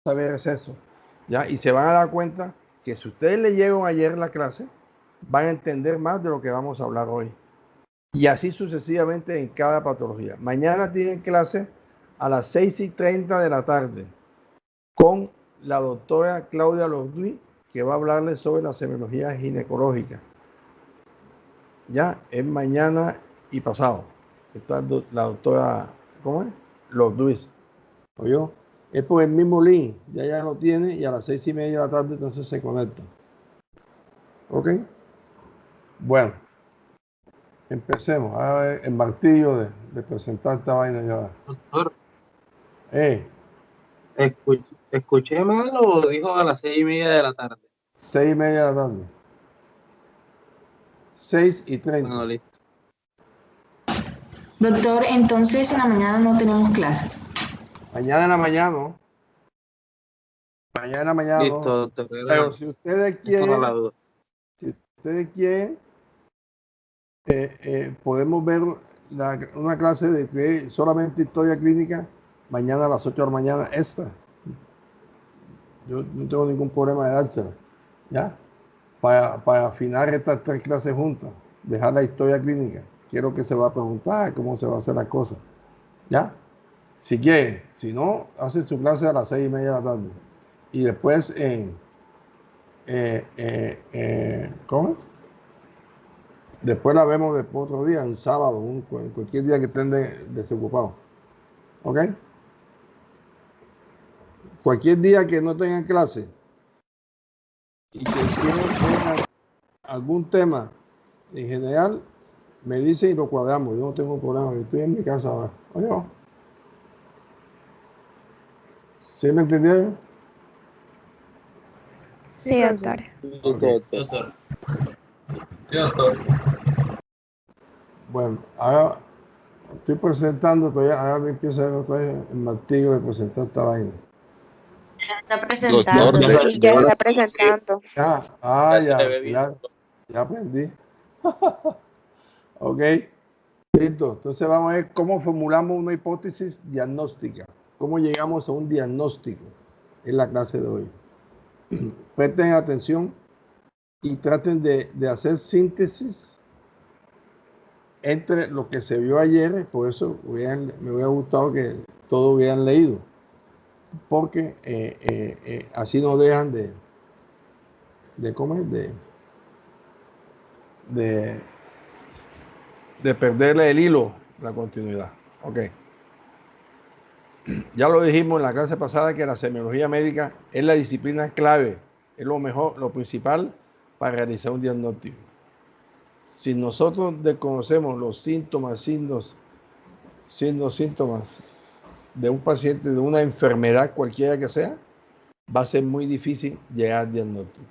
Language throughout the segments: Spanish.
saber es eso, ¿ya? Y se van a dar cuenta que si ustedes leyeron ayer la clase, van a entender más de lo que vamos a hablar hoy. Y así sucesivamente en cada patología. Mañana tienen clase a las 6:30 de la tarde con la doctora Claudia Lorduy, que va a hablarles sobre la semiología ginecológica. Ya, es mañana y pasado. Está la doctora, ¿cómo es? Lorduy. ¿Oyó? Es por el mismo link, ya lo tiene, y a las 6:30 de la tarde entonces se conecta. ¿Ok? Bueno, empecemos. A ver, el martillo de presentar esta vaina ya. Doctor, ¿escuché mal o dijo a las 6:30 de la tarde? 6:30 de la tarde. 6:30. Bueno, listo. Doctor, entonces en la mañana no tenemos clase. Mañana en la mañana, ¿no? Mañana en la mañana, Listo, ¿no? doctor. Pero si ustedes quieren, podemos ver una clase de que solamente historia clínica mañana a las 8 de la mañana esta. Yo no tengo ningún problema de dársela, ¿ya? Para afinar estas 3 clases juntas, dejar la historia clínica. Quiero que se va a preguntar cómo se va a hacer la cosa, ¿ya? Si quieren, si no, hacen su clase a las 6:30 de la tarde. Y después ¿cómo? Después la vemos después otro día, un sábado, cualquier día que estén desocupados. ¿Ok? Cualquier día que no tengan clase y que tengan algún tema en general, me dicen y lo cuadramos. Yo no tengo problema, yo estoy en mi casa ahora. Oye, ¿sí me entendieron? Sí, doctor. Listo, doctor. Sí, doctor. Bueno, ahora estoy presentando, ahora me empieza otra vez el martillo de presentar esta vaina. Está presentando, Doctor, sí, ya está presentando. Ya aprendí. Ok, listo. Entonces vamos a ver cómo formulamos una hipótesis diagnóstica. Cómo llegamos a un diagnóstico en la clase de hoy. Presten atención y traten de hacer síntesis entre lo que se vio ayer. Por eso me hubiera gustado que todos hubieran leído, porque así no dejan de comer, de perderle el hilo, la continuidad. Ok. Ya lo dijimos en la clase pasada que la semiología médica es la disciplina clave, es lo mejor, lo principal para realizar un diagnóstico. Si nosotros desconocemos los síntomas de un paciente, de una enfermedad cualquiera que sea, va a ser muy difícil llegar al diagnóstico.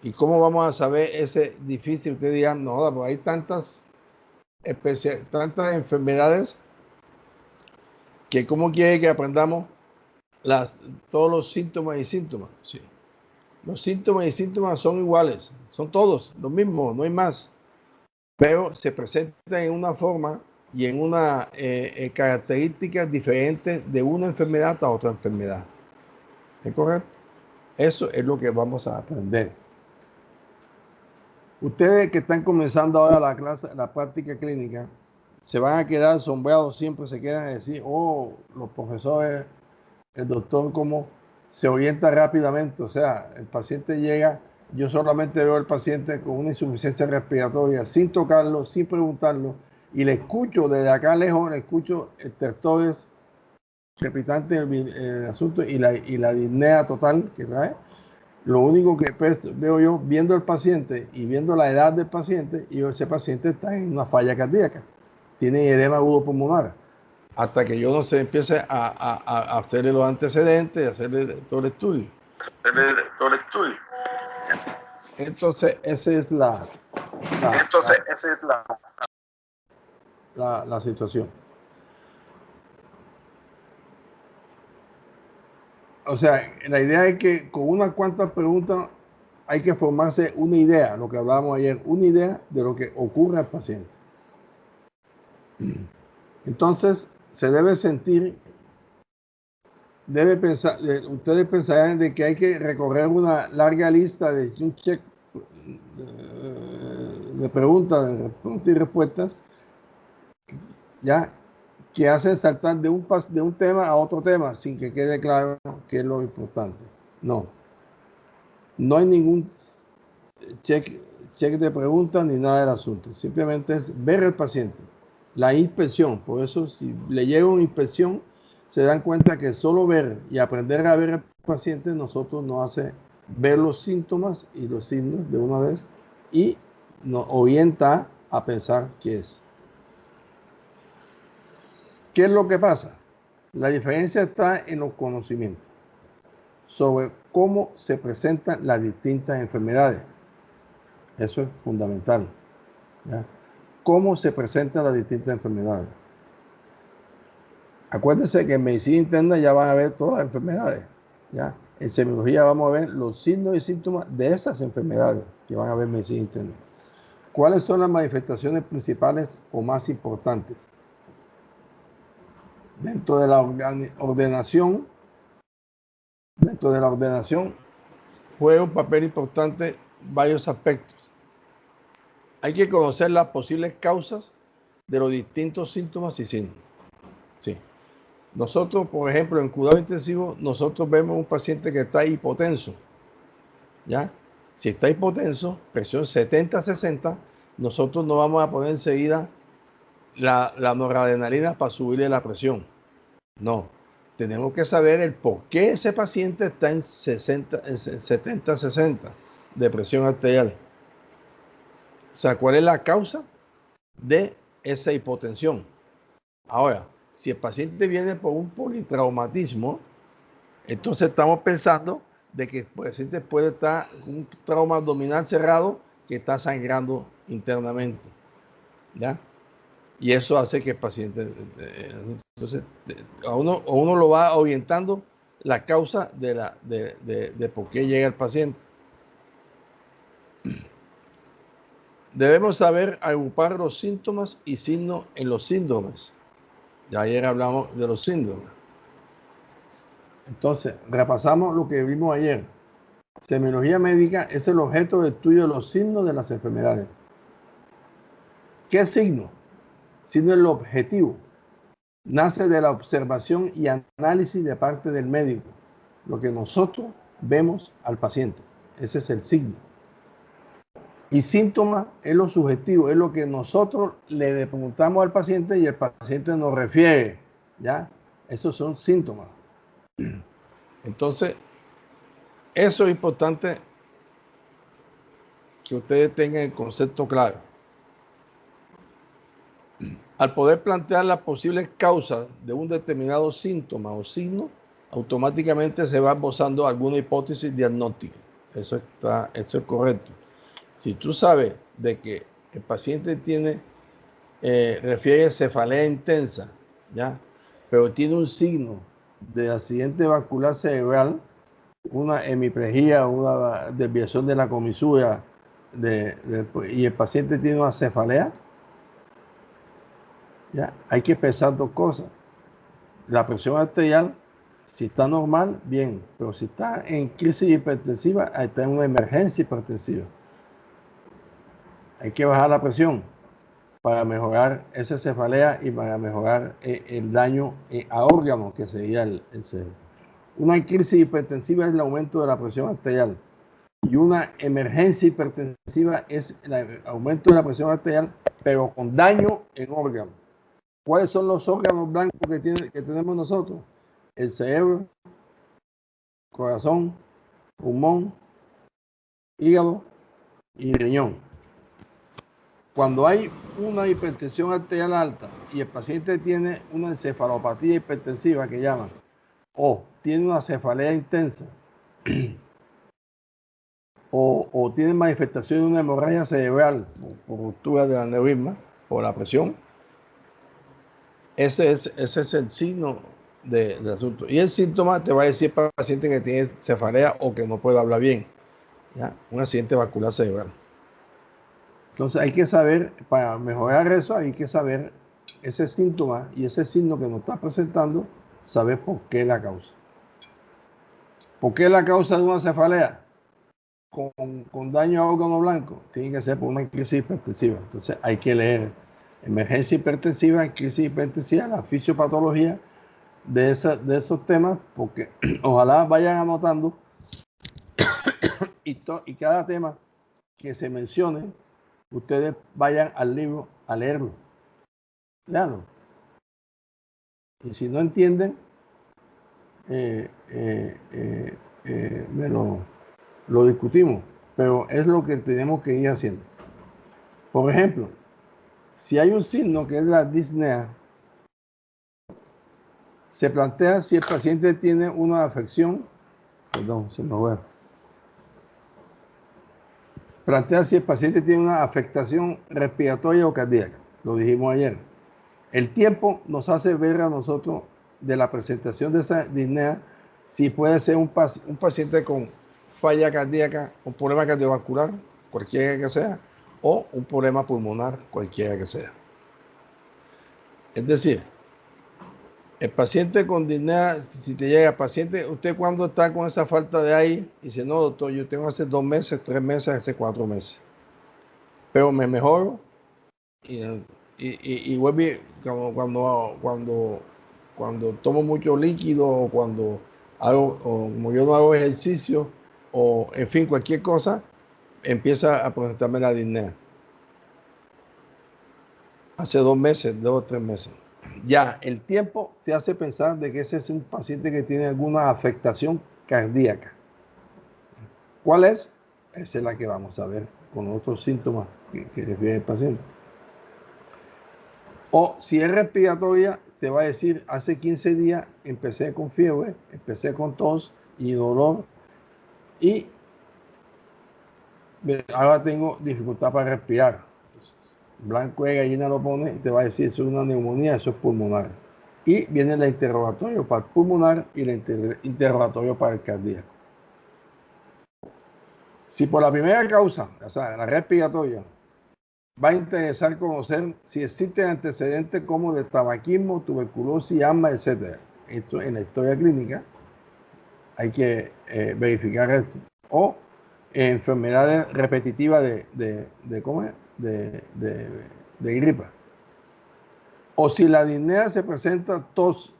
¿Y cómo vamos a saber ese difícil? Ustedes digan, no, pues hay tantas enfermedades que cómo quiere que aprendamos todos los síntomas y síntomas. Sí. Los síntomas y síntomas son iguales, son todos los mismos, no hay más, pero se presentan en una forma y en una característica diferente de una enfermedad a otra enfermedad. ¿Es correcto? Eso es lo que vamos a aprender. Ustedes que están comenzando ahora la clase, la práctica clínica, se van a quedar asombrados, siempre se quedan a decir, oh, los profesores, el doctor, cómo se orienta rápidamente. O sea, el paciente llega, yo solamente veo al paciente con una insuficiencia respiratoria, sin tocarlo, sin preguntarlo, y le escucho desde acá lejos, le escucho estertores crepitantes el asunto y la disnea total que trae. Lo único que veo yo, viendo el paciente y viendo la edad del paciente, y ese paciente está en una falla cardíaca, tiene edema agudo pulmonar. Hasta que yo no se empiece a hacerle los antecedentes, a hacerle todo el estudio. Entonces, esa es la situación. O sea, la idea es que con unas cuantas preguntas hay que formarse una idea, lo que hablábamos ayer, una idea de lo que ocurre al paciente. Entonces, se debe sentir ustedes pensarán de que hay que recorrer una larga lista de un check de preguntas y respuestas, ya, que hacen saltar de un tema a otro tema sin que quede claro qué es lo importante. No hay ningún check de preguntas ni nada del asunto. Simplemente es ver al paciente. La inspección. Por eso, si le llega una inspección, se dan cuenta que solo ver y aprender a ver al paciente nosotros nos hace ver los síntomas y los signos de una vez y nos orienta a pensar qué es. ¿Qué es lo que pasa? La diferencia está en los conocimientos sobre cómo se presentan las distintas enfermedades. Eso es fundamental, ¿ya? Cómo se presentan las distintas enfermedades. Acuérdense que en medicina interna ya van a ver todas las enfermedades, ¿ya? En semiología vamos a ver los signos y síntomas de esas enfermedades que van a ver en medicina interna. ¿Cuáles son las manifestaciones principales o más importantes? Dentro de la ordenación juega un papel importante varios aspectos. Hay que conocer las posibles causas de los distintos síntomas y signos. Sí. Nosotros, por ejemplo, en cuidado intensivo, nosotros vemos un paciente que está hipotenso, ¿ya? Si está hipotenso, presión 70-60, nosotros no vamos a poner enseguida la noradrenalina para subirle la presión. No. Tenemos que saber el por qué ese paciente está en 70-60 de presión arterial. O sea, ¿cuál es la causa de esa hipotensión? Ahora, si el paciente viene por un politraumatismo, entonces estamos pensando de que el paciente puede estar con un trauma abdominal cerrado que está sangrando internamente, ¿ya? Y eso hace que el paciente, entonces, a uno lo va orientando la causa de por qué llega el paciente. Debemos saber agrupar los síntomas y signos en los síndromes. Ya ayer hablamos de los síndromes. Entonces, repasamos lo que vimos ayer. Semiología médica es el objeto de estudio de los signos de las enfermedades. ¿Qué signo? Signo es el objetivo. Nace de la observación y análisis de parte del médico. Lo que nosotros vemos al paciente. Ese es el signo. Y síntoma es lo subjetivo, es lo que nosotros le preguntamos al paciente y el paciente nos refiere, ¿ya? Esos son síntomas. Entonces, eso es importante que ustedes tengan el concepto claro. Al poder plantear las posibles causas de un determinado síntoma o signo, automáticamente se va esbozando alguna hipótesis diagnóstica. Eso es correcto. Si tú sabes de que el paciente refiere cefalea intensa, ¿ya? Pero tiene un signo de accidente vascular cerebral, una hemiplegia, una desviación de la comisura, y el paciente tiene una cefalea, ¿ya? Hay que pensar dos cosas. La presión arterial, si está normal, bien, pero si está en crisis hipertensiva, está en una emergencia hipertensiva. Hay que bajar la presión para mejorar esa cefalea y para mejorar el daño a órganos que sería el cerebro. Una crisis hipertensiva es el aumento de la presión arterial y una emergencia hipertensiva es el aumento de la presión arterial, pero con daño en órganos. ¿Cuáles son los órganos blancos que tenemos nosotros? El cerebro, corazón, pulmón, hígado y riñón. Cuando hay una hipertensión arterial alta y el paciente tiene una encefalopatía hipertensiva que llaman, o tiene una cefalea intensa, o tiene manifestación de una hemorragia cerebral por ruptura del aneurisma, por la presión, ese es el signo del asunto. Y el síntoma te va a decir para el paciente que tiene cefalea o que no puede hablar bien, ¿ya? Un accidente vascular cerebral. Entonces hay que saber, para mejorar eso, hay que saber ese síntoma y ese signo que nos está presentando, saber por qué la causa. ¿Por qué la causa de una cefalea con daño a órgano blanco? Tiene que ser por una crisis hipertensiva. Entonces hay que leer emergencia hipertensiva, crisis hipertensiva, la fisiopatología de esos temas, porque ojalá vayan anotando y cada tema que se mencione, ustedes vayan al libro a leerlo. Léanlo. Y si no entienden, lo discutimos, pero es lo que tenemos que ir haciendo. Por ejemplo, si hay un signo que es la disnea, se plantea si el paciente tiene una afección, plantea si el paciente tiene una afectación respiratoria o cardíaca, lo dijimos ayer. El tiempo nos hace ver a nosotros de la presentación de esa disnea si puede ser un paciente con falla cardíaca, un problema cardiovascular, cualquiera que sea, o un problema pulmonar, cualquiera que sea. Es decir, el paciente con disnea, si te llega paciente, usted cuando está con esa falta de aire, dice, no, doctor, yo tengo hace 2 meses, 3 meses, hace 4 meses. Pero me mejoro y vuelve cuando tomo mucho líquido o cuando hago, o como yo no hago ejercicio, o en fin, cualquier cosa, empieza a presentarme la disnea. Hace 2 meses, 2 o 3 meses. Ya, el tiempo te hace pensar de que ese es un paciente que tiene alguna afectación cardíaca. ¿Cuál es? Esa es la que vamos a ver con otros síntomas que refiere el paciente. O si es respiratoria, te va a decir, hace 15 días empecé con fiebre, empecé con tos y dolor y ahora tengo dificultad para respirar. Blanco de gallina lo pone y te va a decir, eso es una neumonía, eso es pulmonar. Y viene el interrogatorio para el pulmonar y el interrogatorio para el cardíaco. Si por la primera causa, o sea, la respiratoria, va a interesar conocer si existen antecedentes como de tabaquismo, tuberculosis, asma, etc. Esto en la historia clínica hay que verificar esto. O enfermedades repetitivas de gripa. O si la disnea se presenta tos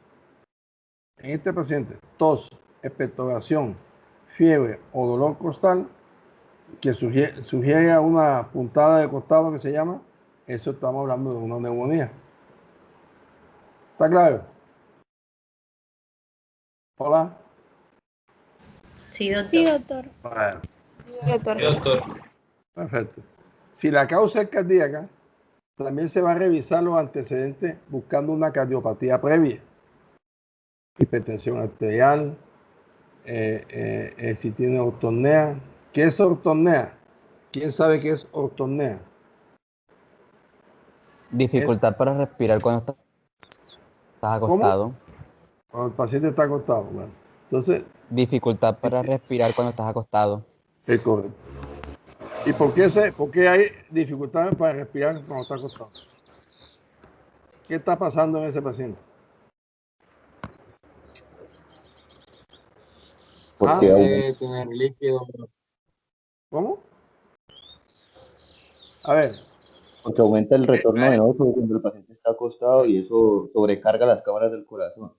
en este paciente, tos, expectoración, fiebre o dolor costal, que sugiere una puntada de costado que se llama, eso estamos hablando de una neumonía. ¿Está claro? Hola. Sí, doctor. Sí, doctor. Bueno, Sí, doctor. Sí, doctor. perfecto. Si la causa es cardíaca, también se va a revisar los antecedentes buscando una cardiopatía previa. Hipertensión arterial, si tiene ortornea. ¿Qué es ortornea? ¿Quién sabe qué es ortornea? Dificultad para respirar cuando estás acostado. ¿Cómo? Cuando el paciente está acostado. Bueno, entonces, Dificultad para respirar cuando estás acostado. es correcto. ¿Y por qué hay dificultades para respirar cuando está acostado? ¿Qué está pasando en ese paciente? Puede tener líquido. ¿Cómo? A ver. Porque aumenta el retorno venoso cuando el paciente está acostado y eso sobrecarga las cámaras del corazón.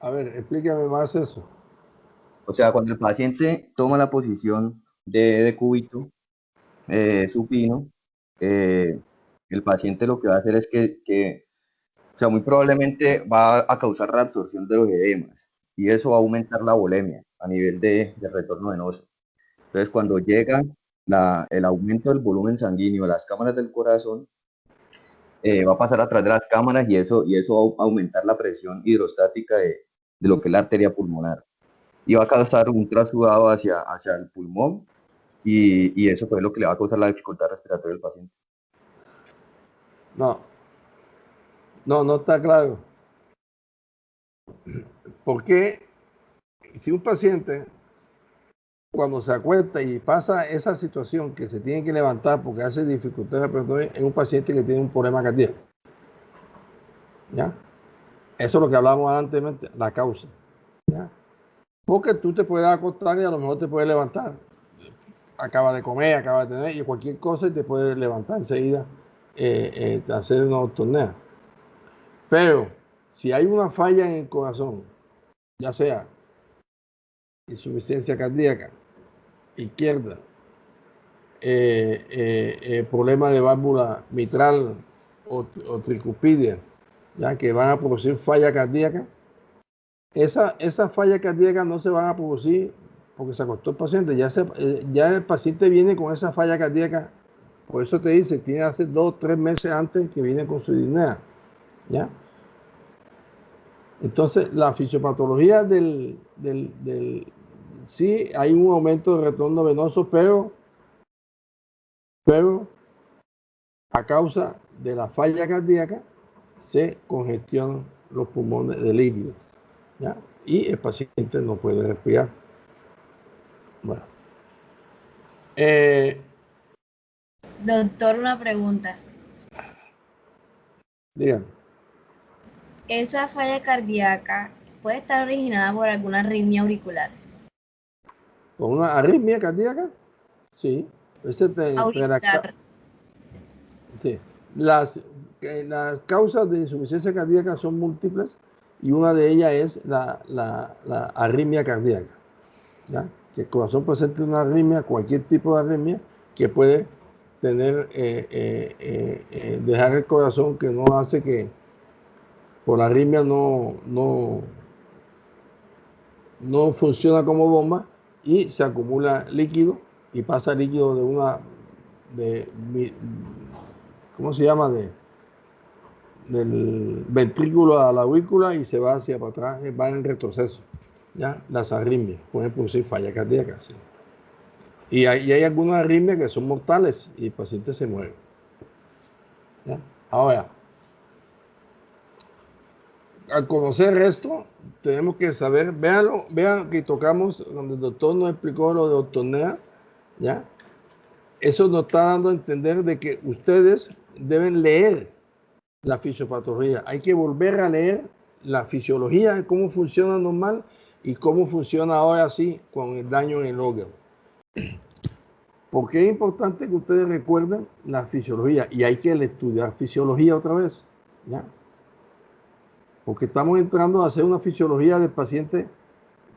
A ver, explícame más eso. O sea, cuando el paciente toma la posición de cúbito supino, el paciente lo que va a hacer es que o sea, muy probablemente va a causar reabsorción de los edemas y eso va a aumentar la volemia a nivel de retorno venoso. Entonces, cuando llega el aumento del volumen sanguíneo a las cámaras del corazón, va a pasar a través de las cámaras y eso va a aumentar la presión hidrostática de lo que es la arteria pulmonar. Y va a causar un trasudado hacia el pulmón y eso fue lo que le va a causar la dificultad respiratoria del paciente. No está claro. Porque si un paciente cuando se acuesta y pasa esa situación que se tiene que levantar porque hace dificultad respiratoria, es un paciente que tiene un problema cardíaco. ¿Ya? Eso es lo que hablamos anteriormente, la causa. ¿Ya? Porque tú te puedes acostar y a lo mejor te puedes levantar. Acaba de comer, acaba de tener, y cualquier cosa y te puedes levantar enseguida, hacer una ortognea. Pero si hay una falla en el corazón, ya sea insuficiencia cardíaca izquierda, problema de válvula mitral o tricuspidia, ya que van a producir falla cardíaca, esa falla cardíaca no se van a producir porque se acostó el paciente, ya el paciente viene con esa falla cardíaca, por eso te dice, tiene hace 2 o 3 meses antes que viene con su disnea, ¿ya? Entonces, la fisiopatología sí hay un aumento de retorno venoso, pero a causa de la falla cardíaca se congestionan los pulmones de líquido, ¿ya? Y el paciente no puede respirar. Bueno. Doctor, una pregunta. Dígame. ¿Esa falla cardíaca puede estar originada por alguna arritmia auricular? ¿Con una arritmia cardíaca? Sí. Auricular. Sí. Las causas de insuficiencia cardíaca son múltiples y una de ellas es la arritmia cardíaca, ¿ya? Que el corazón presente una arritmia, cualquier tipo de arritmia que puede tener, dejar el corazón, que no hace que por la arritmia no funciona como bomba y se acumula líquido y pasa líquido ¿cómo se llama? Del ventrículo a la aurícula y se va hacia para atrás, va en retroceso. ¿Ya? Las arritmias pueden producir falla cardíaca. ¿Sí? Y hay algunas arritmias que son mortales y el paciente se muere. ¿Ya? Ahora, al conocer esto, tenemos que saber, vean que tocamos donde el doctor nos explicó lo de ortognea, ¿ya? Eso nos está dando a entender de que ustedes deben leer la fisiopatología. Hay que volver a leer la fisiología de cómo funciona normal y cómo funciona ahora sí con el daño en el órgano. Porque es importante que ustedes recuerden la fisiología y hay que estudiar fisiología otra vez, ¿ya? Porque estamos entrando a hacer una fisiología del paciente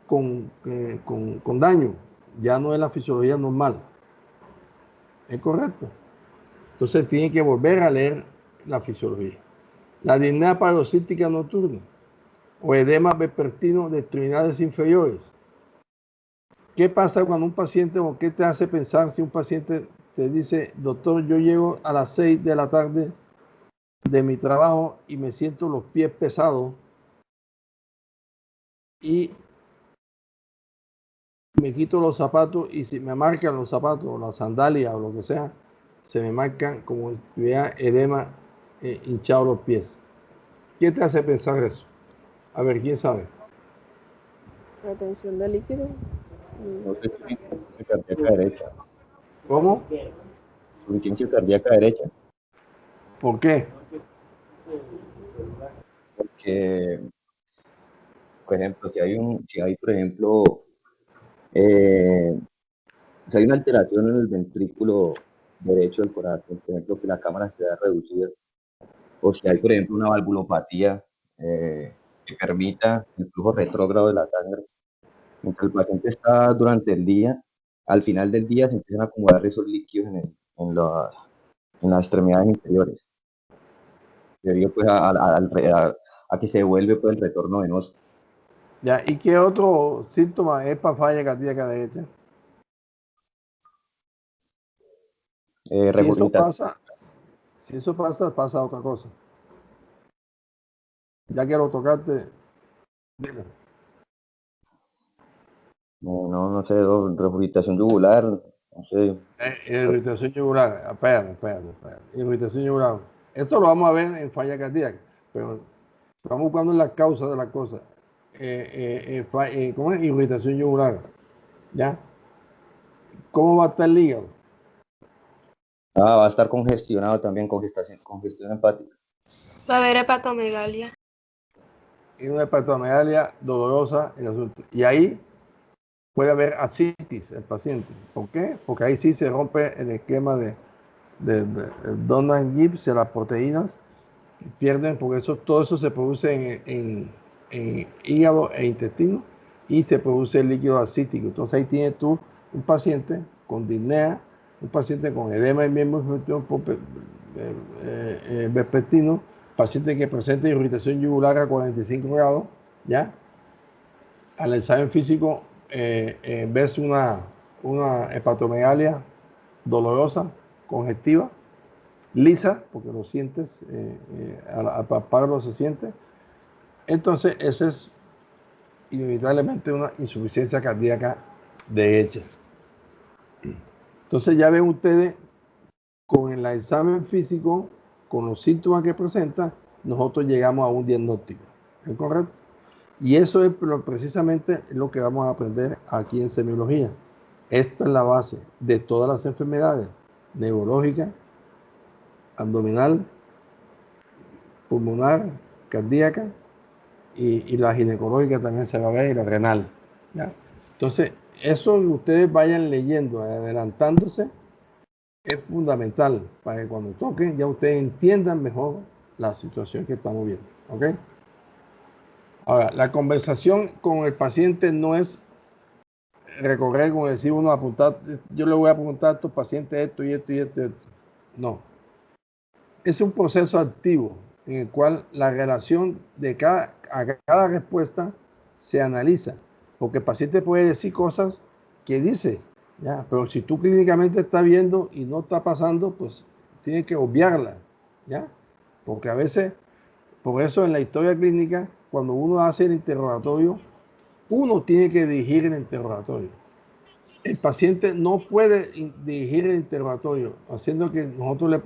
con daño, ya no es la fisiología normal. ¿Es correcto? Entonces tienen que volver a leer la fisiología. La disnea paroxística nocturna o edema vespertino de extremidades inferiores. ¿Qué pasa cuando un paciente, o qué te hace pensar si un paciente te dice, doctor, yo llego a las 6 de la tarde de mi trabajo y me siento los pies pesados y me quito los zapatos y si me marcan los zapatos o las sandalias o lo que sea, se me marcan como si tuviera edema hinchado los pies? ¿Qué te hace pensar eso? A ver, ¿quién sabe? Retención de líquido. No sé si es insuficiencia cardíaca derecha. ¿Cómo? Insuficiencia cardíaca derecha. ¿Por qué? Porque, por ejemplo, si hay por ejemplo, si hay una alteración en el ventrículo derecho del corazón, por ejemplo, que la cámara se da reducida, o si hay, por ejemplo, una valvulopatía que permita el flujo retrógrado de la sangre, mientras el paciente está durante el día, al final del día se empiezan a acumular esos líquidos en las extremidades inferiores, debido pues a que se vuelve pues, el retorno venoso. Ya, ¿y qué otro síntoma es para falla cardíaca derecha? Si eso pasa, pasa otra cosa. Ya que lo tocaste, dime. No sé, regurgitación yugular, no sé. Irritación yugular, espérate. Irritación yugular. Esto lo vamos a ver en falla cardíaca, pero estamos buscando la causa de la cosa. ¿Cómo es? Irritación yugular. ¿Ya? ¿Cómo va a estar el hígado? Va a estar congestionado también, congestión hepática. Va a haber hepatomegalia. Y una hepatomegalia dolorosa en el asunto. Y ahí puede haber ascitis el paciente. ¿Por qué? Porque ahí sí se rompe el esquema de Donald-Gibbs, las proteínas pierden, porque todo eso se produce en hígado e intestino y se produce el líquido ascítico. Entonces ahí tienes tú un paciente con disnea, un paciente con edema de miembro vespertino, paciente que presenta irritación yugular a 45 grados, ¿ya? Al examen físico ves una hepatomegalia dolorosa, congestiva, lisa, porque lo sientes, al palparlo se siente. Entonces, eso es inevitablemente una insuficiencia cardíaca de hecha. Entonces, ya ven ustedes, con el examen físico, con los síntomas que presenta, nosotros llegamos a un diagnóstico. ¿Es correcto? Y eso es precisamente lo que vamos a aprender aquí en semiología. Esto es la base de todas las enfermedades neurológicas, abdominal, pulmonar, cardíaca y la ginecológica también se va a ver, y la renal, ¿ya? Entonces, eso que ustedes vayan leyendo, adelantándose, es fundamental para que cuando toquen ya ustedes entiendan mejor la situación que estamos viendo, ¿ok? Ahora, la conversación con el paciente no es recorrer, como decir uno, apuntar, yo le voy a preguntar a tu paciente esto y esto y esto y esto. No. Es un proceso activo en el cual la relación de cada respuesta se analiza, porque el paciente puede decir cosas que dice, ¿ya? Pero si tú clínicamente estás viendo y no está pasando, pues tienes que obviarla, ¿ya? Porque a veces, por eso en la historia clínica, cuando uno hace el interrogatorio, uno tiene que dirigir el interrogatorio. El paciente no puede dirigir el interrogatorio, haciendo que nosotros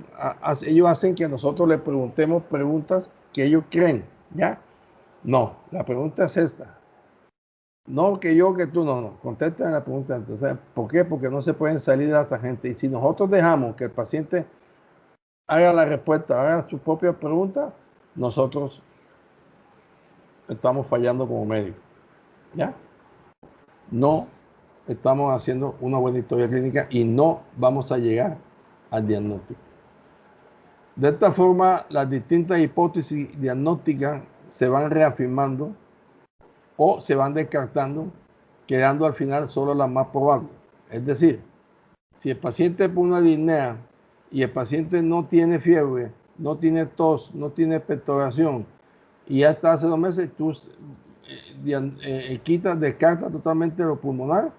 ellos hacen que nosotros le preguntemos preguntas que ellos creen, ¿ya? No, la pregunta es esta. No que yo, que tú, no, contesten la pregunta. Entonces, ¿por qué? Porque no se pueden salir de la tangente. Y si nosotros dejamos que el paciente haga la respuesta, haga su propia pregunta, nosotros estamos fallando como médicos, ¿ya? No estamos haciendo una buena historia clínica y no vamos a llegar al diagnóstico. De esta forma, las distintas hipótesis diagnósticas se van reafirmando o se van descartando, quedando al final solo las más probables. Es decir, si el paciente por una disnea y el paciente no tiene fiebre, no tiene tos, no tiene expectoración y ya está hace 2 meses, tú descartas totalmente lo pulmonar,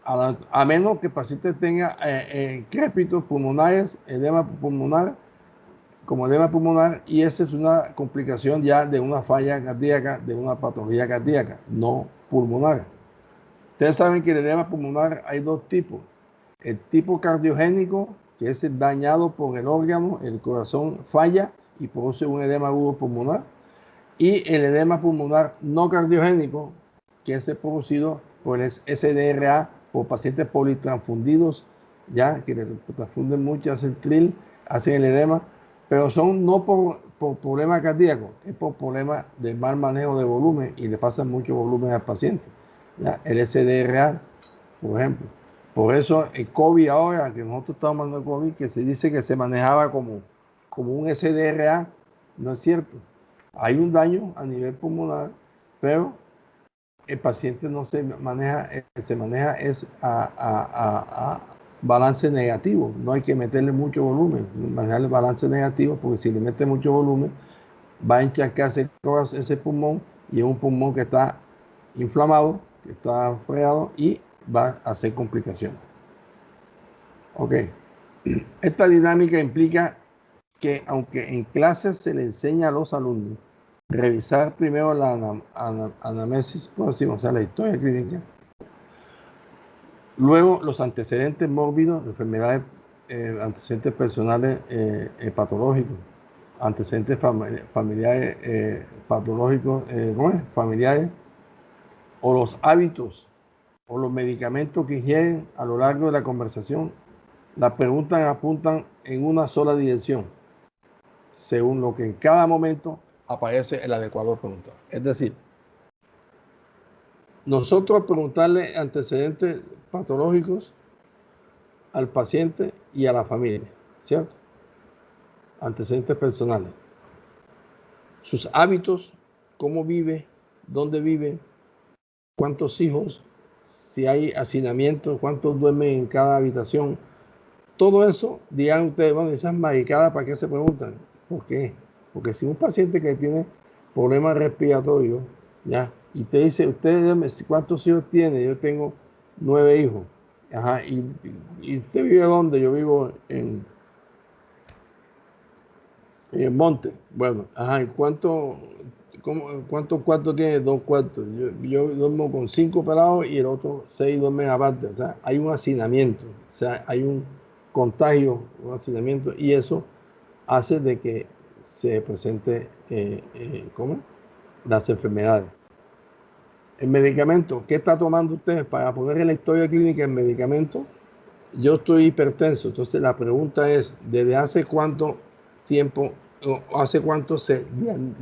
a menos que el paciente tenga crépitos pulmonares, edema pulmonar, como edema pulmonar, y esa es una complicación ya de una falla cardíaca, de una patología cardíaca, no pulmonar. Ustedes saben que el edema pulmonar hay 2 tipos. El tipo cardiogénico, que es dañado por el órgano, el corazón falla y produce un edema agudo pulmonar. Y el edema pulmonar no cardiogénico, que es producido por el SDRA, por pacientes politransfundidos, ya que le transfunden mucho, hacen tril, hacen el edema, pero son no por problema cardíaco, es por problema de mal manejo de volumen y le pasan mucho volumen al paciente, ¿ya? El SDRA, por ejemplo. Por eso el COVID ahora, que nosotros estamos mandando COVID, que se dice que se manejaba como un SDRA, no es cierto. Hay un daño a nivel pulmonar, pero el paciente no se maneja es a balance negativo. No hay que meterle mucho volumen, manejar el balance negativo, porque si le mete mucho volumen, va a encharcarse ese pulmón y es un pulmón que está inflamado, que está freado y va a hacer complicaciones. Ok. Esta dinámica implica que aunque en clases se le enseña a los alumnos revisar primero la anamnesis próxima, o sea, la historia clínica, luego los antecedentes mórbidos, enfermedades, antecedentes personales patológicos, antecedentes familiares patológicos, familiares, o los hábitos o los medicamentos que ingieren a lo largo de la conversación, las preguntas apuntan en una sola dirección, según lo que en cada momento aparece el adecuado preguntar. Es decir, nosotros preguntarle antecedentes patológicos al paciente y a la familia, ¿cierto? Antecedentes personales. Sus hábitos, cómo vive, dónde vive, cuántos hijos, si hay hacinamiento, cuántos duermen en cada habitación. Todo eso, digan ustedes, bueno, esas maricadas, ¿para qué se preguntan? ¿Por qué? Porque si un paciente que tiene problemas respiratorios, ya, y te dice, ustedes, ¿cuántos hijos tiene? Yo tengo 9 hijos. Ajá, ¿y usted vive dónde? Yo vivo en el monte. Bueno, ajá, ¿y cuántos cuartos tiene? 2 cuartos. Yo duermo con 5 pelados y el otro 6 duermen aparte. O sea, hay un hacinamiento, o sea, hay un contagio, un hacinamiento, y eso hace de que se presente ¿cómo? Las enfermedades. El medicamento, ¿qué está tomando usted? Para poner en la historia clínica el medicamento, yo estoy hipertenso. Entonces la pregunta es, ¿desde hace cuánto tiempo, o hace cuánto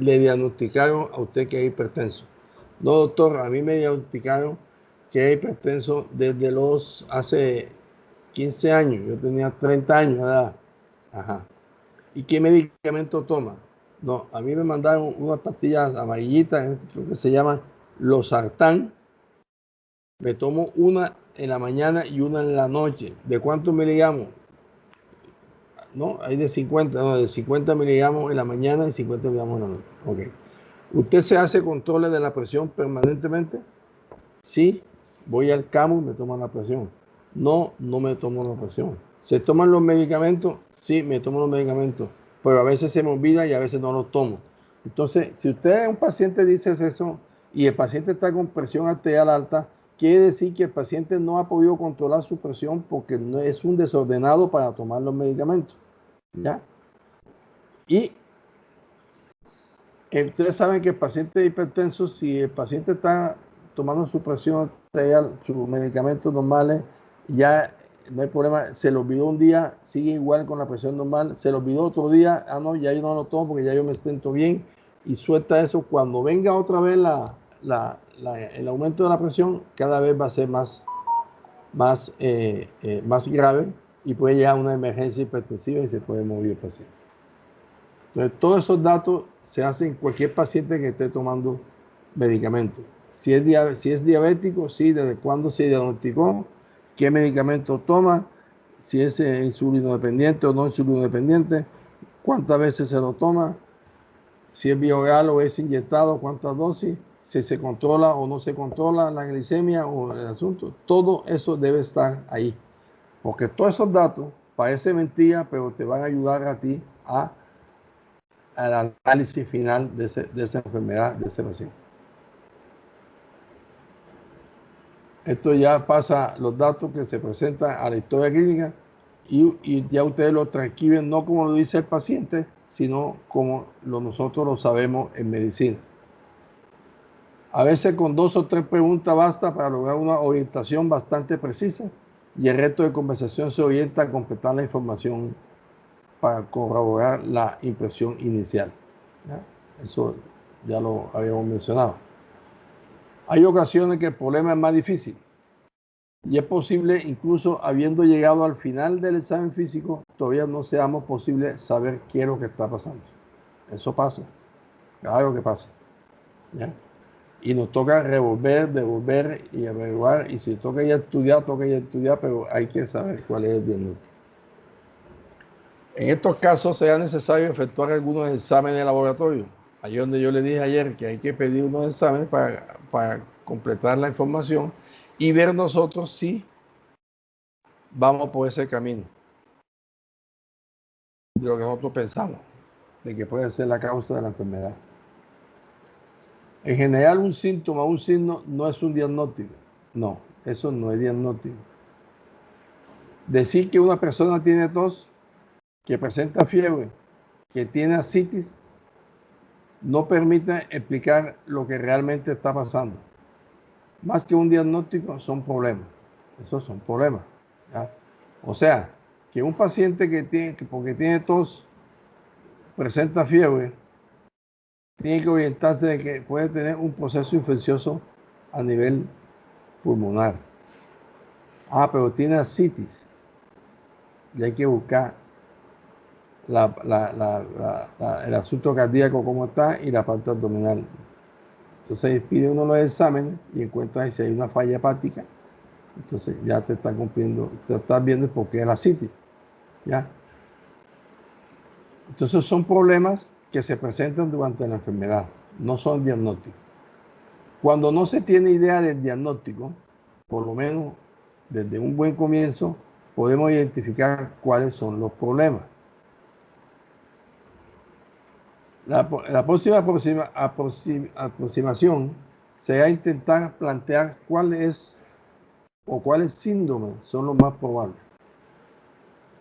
le diagnosticaron a usted que es hipertenso? No, doctor, a mí me diagnosticaron que es hipertenso desde hace 15 años. Yo tenía 30 años de edad. Ajá. ¿Y qué medicamento toma? No, a mí me mandaron unas pastillas amarillitas, creo que se llaman Losartán. Me tomo una en la mañana y una en la noche. ¿De cuántos miligramos? No, hay de 50, no, de 50 miligramos en la mañana y 50 miligramos en la noche. Ok. ¿Usted se hace controles de la presión permanentemente? Sí, voy al CAMU y me toman la presión. No, no me tomo la presión. ¿Se toman los medicamentos? Sí, me tomo los medicamentos, pero a veces se me olvida y a veces no los tomo. Entonces, si usted es un paciente, dice eso, y el paciente está con presión arterial alta, quiere decir que el paciente no ha podido controlar su presión porque no es un desordenado para tomar los medicamentos. ¿Ya? Y ustedes saben que el paciente hipertenso, si el paciente está tomando su presión arterial, sus medicamentos normales, ya no hay problema. Se le olvidó un día, sigue igual con la presión normal. Se le olvidó otro día, no, ya yo no lo tomo porque ya yo me siento bien. Y suelta eso. Cuando venga otra vez el aumento de la presión, cada vez va a ser más grave y puede llegar a una emergencia hipertensiva y se puede morir el paciente. Entonces, todos esos datos se hacen en cualquier paciente que esté tomando medicamentos. Si es diabético, sí, desde cuándo se diagnosticó, qué medicamento toma, si es insulino dependiente o no insulino dependiente, cuántas veces se lo toma, si es bioral o es inyectado, cuántas dosis, si se controla o no se controla la glicemia o el asunto. Todo eso debe estar ahí. Porque todos esos datos parecen mentira, pero te van a ayudar a ti al análisis final de esa enfermedad, de ese paciente. Esto ya pasa los datos que se presentan a la historia clínica y ya ustedes lo transcriben no como lo dice el paciente, sino como nosotros lo sabemos en medicina. A veces con 2 o 3 preguntas basta para lograr una orientación bastante precisa y el resto de conversación se orienta a completar la información para corroborar la impresión inicial. ¿Ya? Eso ya lo habíamos mencionado. Hay ocasiones que el problema es más difícil y es posible, incluso habiendo llegado al final del examen físico, todavía no seamos posible saber qué es lo que está pasando. Eso pasa, claro que pasa. ¿Ya? Y nos toca devolver y averiguar, y si toca ya estudiar, pero hay que saber cuál es el diagnóstico. En estos casos será necesario efectuar algunos exámenes de laboratorio. Ahí es donde yo le dije ayer que hay que pedir unos exámenes para completar la información y ver nosotros si vamos por ese camino de lo que nosotros pensamos, de que puede ser la causa de la enfermedad. En general, un síntoma, un signo no es un diagnóstico. No, eso no es diagnóstico. Decir que una persona tiene tos, que presenta fiebre, que tiene ascitis, no permite explicar lo que realmente está pasando. Más que un diagnóstico, son problemas. Esos son problemas. ¿Ya? O sea, que un paciente porque tiene tos, presenta fiebre, tiene que orientarse de que puede tener un proceso infeccioso a nivel pulmonar. Ah, pero tiene ascitis. Y hay que buscar el asunto cardíaco cómo está y la parte abdominal. Entonces pide uno los exámenes y encuentra si hay una falla hepática. Entonces ya te está cumpliendo, te estás viendo por qué es la ascitis. ¿Ya? Entonces son problemas que se presentan durante la enfermedad, no son diagnósticos. Cuando no se tiene idea del diagnóstico, por lo menos desde un buen comienzo, podemos identificar cuáles son los problemas. La próxima aproximación será intentar plantear cuáles síndromes son los más probables.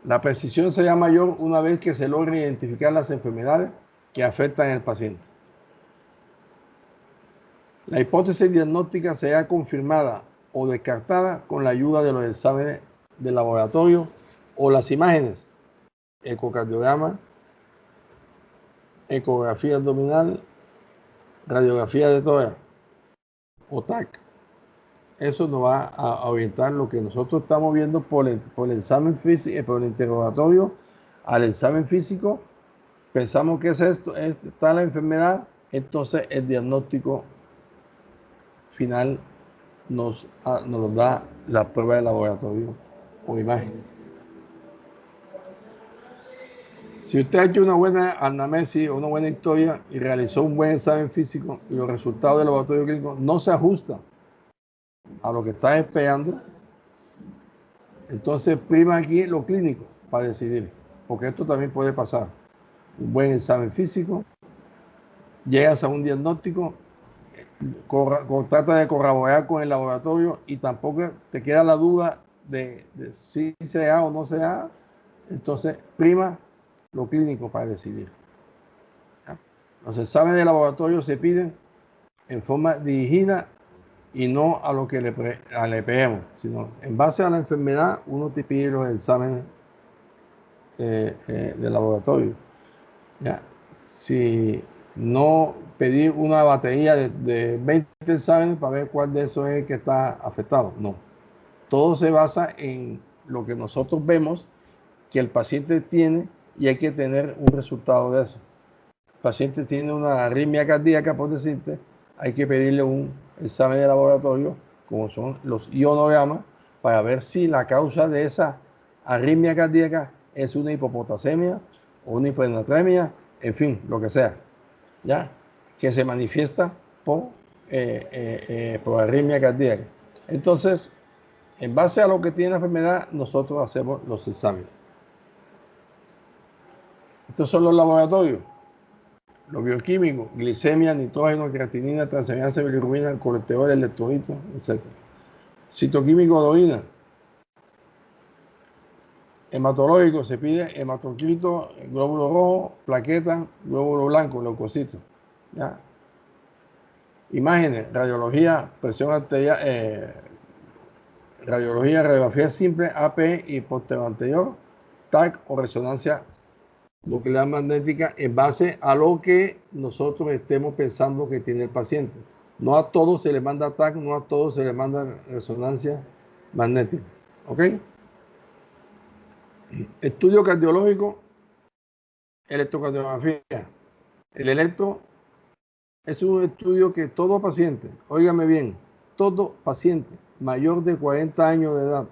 La precisión será mayor una vez que se logre identificar las enfermedades que afectan al paciente. La hipótesis diagnóstica será confirmada o descartada con la ayuda de los exámenes de laboratorio o las imágenes, ecocardiograma, ecografía abdominal, radiografía de tórax o TAC. Eso nos va a orientar lo que nosotros estamos viendo por el examen físico, por el interrogatorio al examen físico. Pensamos que es esto, está la enfermedad, entonces el diagnóstico final nos lo da la prueba de laboratorio o imagen. Si usted ha hecho una buena anamnesis o una buena historia y realizó un buen examen físico y los resultados del laboratorio clínico no se ajustan a lo que está esperando, entonces prima aquí lo clínico para decidir, porque esto también puede pasar. Un buen examen físico, llegas a un diagnóstico, trata de corroborar con el laboratorio y tampoco te queda la duda de si se da o no se da, entonces prima lo clínico para decidir. ¿Ya? Los exámenes de laboratorio se piden en forma dirigida y no a lo que le pedimos, sino en base a la enfermedad uno te pide los exámenes de laboratorio. ¿Ya? Si no pedir una batería de 20 exámenes para ver cuál de esos es el que está afectado, no. Todo se basa en lo que nosotros vemos que el paciente tiene y hay que tener un resultado de eso. El paciente tiene una arritmia cardíaca, por decirte, hay que pedirle un examen de laboratorio, como son los ionogramas, para ver si la causa de esa arritmia cardíaca es una hipopotasemia o una hiponatremia, en fin, lo que sea, ¿ya? Que se manifiesta por arritmia cardíaca. Entonces, en base a lo que tiene la enfermedad, nosotros hacemos los exámenes. Estos son los laboratorios. Los bioquímicos: glicemia, nitrógeno, creatinina, transaminasa, bilirrubina, colesterol, electrolitos, etc. Citoquímico de orina. Hematológico, se pide hematocrito, glóbulo rojo, plaqueta, glóbulo blanco, leucocitos. ¿Ya? Imágenes: radiología, presión arterial, radiografía simple, AP y posterior anterior, TAC o resonancia nuclear magnética, en base a lo que nosotros estemos pensando que tiene el paciente. No a todos se le manda TAC, no a todos se le manda resonancia magnética. ¿Ok? Estudio cardiológico, electrocardiografía. El electro es un estudio que todo paciente, óigame bien, todo paciente mayor de 40 años de edad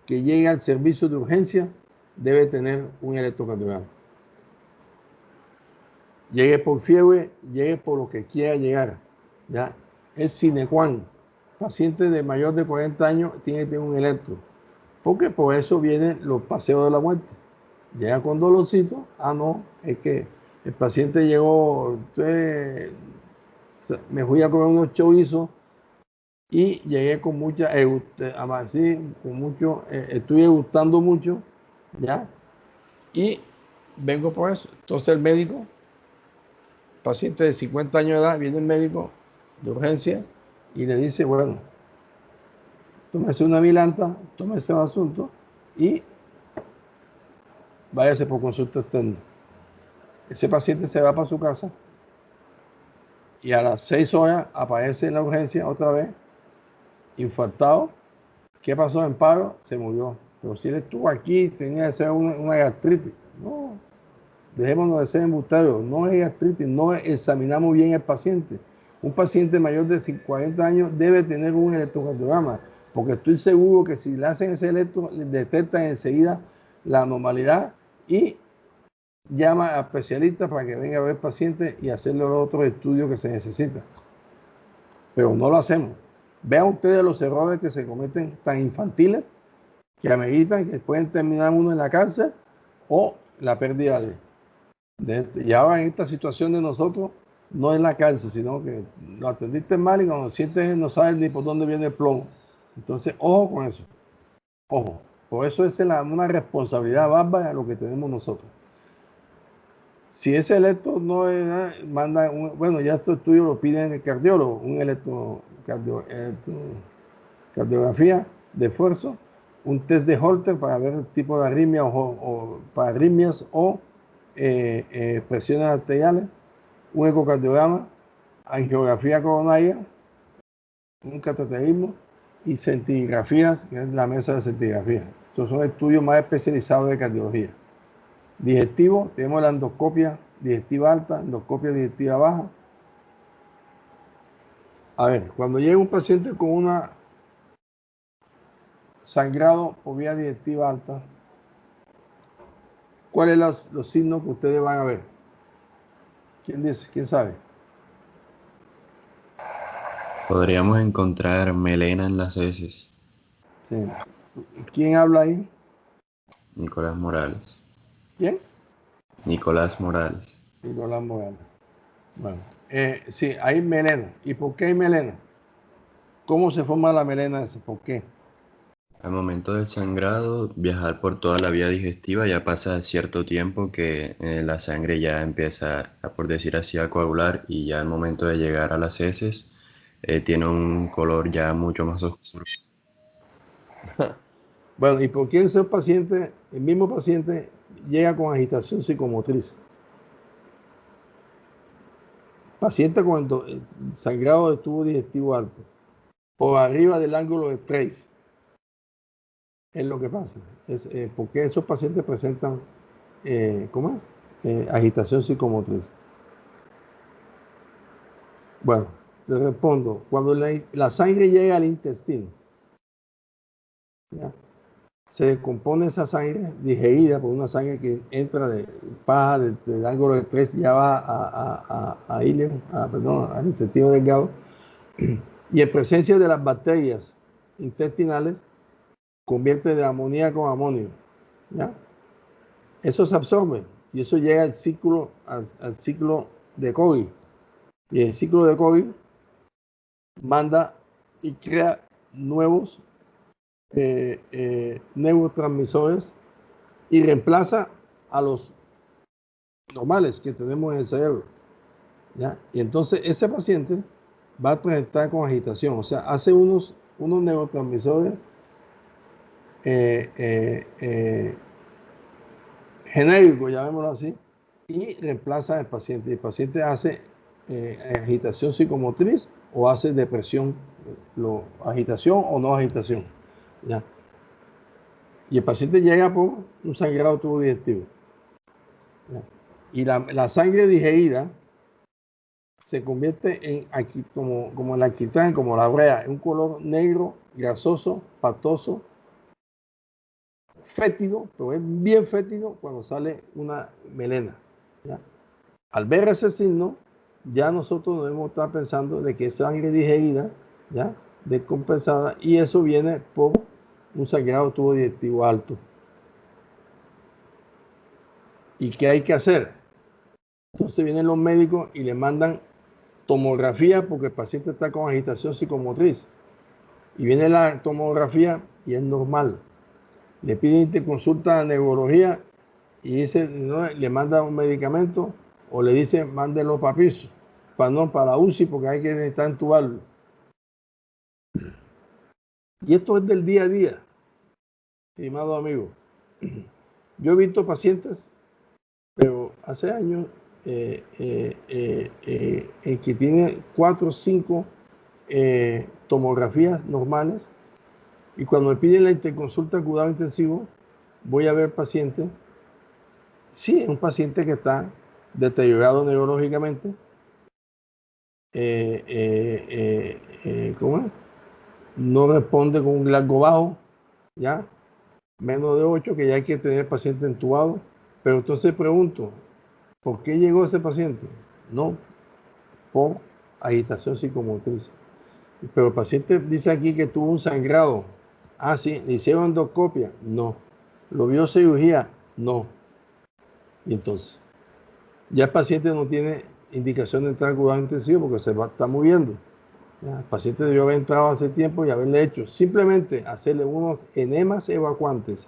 que llegue al servicio de urgencia debe tener un electrocardiograma. Llegue por fiebre, llegue por lo que quiera llegar. ¿Ya? Es sine qua non. Paciente de mayor de 40 años tiene que tener un electro. Porque por eso vienen los paseos de la muerte. Llega con dolorcito. Ah, no, es que el paciente llegó, me fui a comer unos chorizos y llegué con mucha, con mucho, estuve gustando mucho, ¿ya? Y vengo por eso. Entonces el médico, paciente de 50 años de edad, viene el médico de urgencia y le dice, bueno, tómese una milanta, tómese un asunto y váyase por consulta externa. Ese paciente se va para su casa y a las 6 horas aparece en la urgencia otra vez infartado. ¿Qué pasó en paro? Se murió. Pero si él estuvo aquí, tenía que ser una gastritis. No, dejémonos de ser embusteros. No es gastritis, no examinamos bien al paciente. Un paciente mayor de 40 años debe tener un electrocardiograma, porque estoy seguro que si le hacen ese electro, le detectan enseguida la anormalidad y llama a especialistas para que venga a ver pacientes y hacerle los otros estudios que se necesitan. Pero no lo hacemos. Vean ustedes los errores que se cometen tan infantiles que ameritan que pueden terminar uno en la cárcel o la pérdida de esto. Y ahora en esta situación de nosotros, no es la cárcel, sino que lo atendiste mal y cuando sientes no sabes ni por dónde viene el plomo. Entonces, ojo con eso. Ojo. Por eso es una responsabilidad bárbara lo que tenemos nosotros. Si ese electro no es nada, manda bueno, ya estos estudios lo piden el cardiólogo, un electrocardiografía de esfuerzo, un test de Holter para ver el tipo de arritmia o para arritmias o presiones arteriales, un ecocardiograma, angiografía coronaria, un cateterismo y centigrafías, que es la mesa de centigrafía. Estos son estudios más especializados de cardiología. Digestivo, tenemos la endoscopia digestiva alta, endoscopia digestiva baja. A ver, cuando llega un paciente con una sangrado por vía digestiva alta, ¿cuáles son los signos que ustedes van a ver? ¿Quién dice? ¿Quién sabe? Podríamos encontrar melena en las heces. Sí. ¿Quién habla ahí? Nicolás Morales. ¿Quién? Nicolás Morales. Nicolás Morales. Bueno, sí, hay melena. ¿Y por qué hay melena? ¿Cómo se forma la melena esa? ¿Por qué? Al momento del sangrado, viajar por toda la vía digestiva, ya pasa cierto tiempo que la sangre ya empieza, por decir así, a coagular y ya al momento de llegar a las heces tiene un color ya mucho más oscuro. Bueno, ¿y por qué ese paciente, el mismo paciente, llega con agitación psicomotriz? Paciente con sangrado de tubo digestivo alto, por arriba del ángulo de Trace. Es lo que pasa. ¿Por qué esos pacientes presentan ¿cómo es? Agitación psicomotriz? Bueno, le respondo. Cuando la sangre llega al intestino, ¿ya? Se descompone esa sangre digerida por una sangre que entra baja del ángulo de Trace, ya va a ilio, al intestino delgado, y en presencia de las bacterias intestinales convierte de amoníaco a amonio, ¿ya? Eso se absorbe y eso llega al ciclo de Cori, y el ciclo de Cori manda y crea nuevos neurotransmisores y reemplaza a los normales que tenemos en el cerebro, ¿ya? Y entonces ese paciente va a presentar con agitación, o sea, hace unos neurotransmisores genéricos, llamémoslo así, y reemplaza al paciente. El paciente hace agitación psicomotriz o hace depresión, agitación o no agitación, ¿ya? Y el paciente llega por un sangrado tubo digestivo, ¿ya? Y la sangre digerida se convierte en aquí como el alquitrán, como la brea, en un color negro, grasoso, patoso, fétido, pero es bien fétido cuando sale una melena, ¿ya? Al ver ese signo, ya nosotros debemos estar pensando de que es sangre digerida, ¿ya? Descompensada, y eso viene por un sangrado tubo digestivo alto. ¿Y qué hay que hacer? Entonces vienen los médicos y le mandan tomografía porque el paciente está con agitación psicomotriz. Y viene la tomografía y es normal. Le piden interconsulta a neurología y dice, no, le manda un medicamento o le dice, mándelo para piso, para la UCI porque hay que necesitar entubarlo. Y esto es del día a día, estimado amigo. Yo he visto pacientes, pero hace años, en que tienen 4 o 5 tomografías normales, y cuando me piden la interconsulta de cuidado intensivo, voy a ver paciente. Sí, es un paciente que está deteriorado neurológicamente. ¿Cómo es? No responde con un Glasgow bajo, ya, menos de 8, que ya hay que tener paciente entubado. Pero entonces pregunto, ¿por qué llegó ese paciente? No, por agitación psicomotriz. Pero el paciente dice aquí que tuvo un sangrado. Ah, sí, le hicieron endoscopia. No. ¿Lo vio cirugía? No. Y entonces, ya el paciente no tiene indicación de entrar en cuidado intensivo porque se está moviendo. Ya, el paciente debió haber entrado hace tiempo y haberle hecho simplemente hacerle unos enemas evacuantes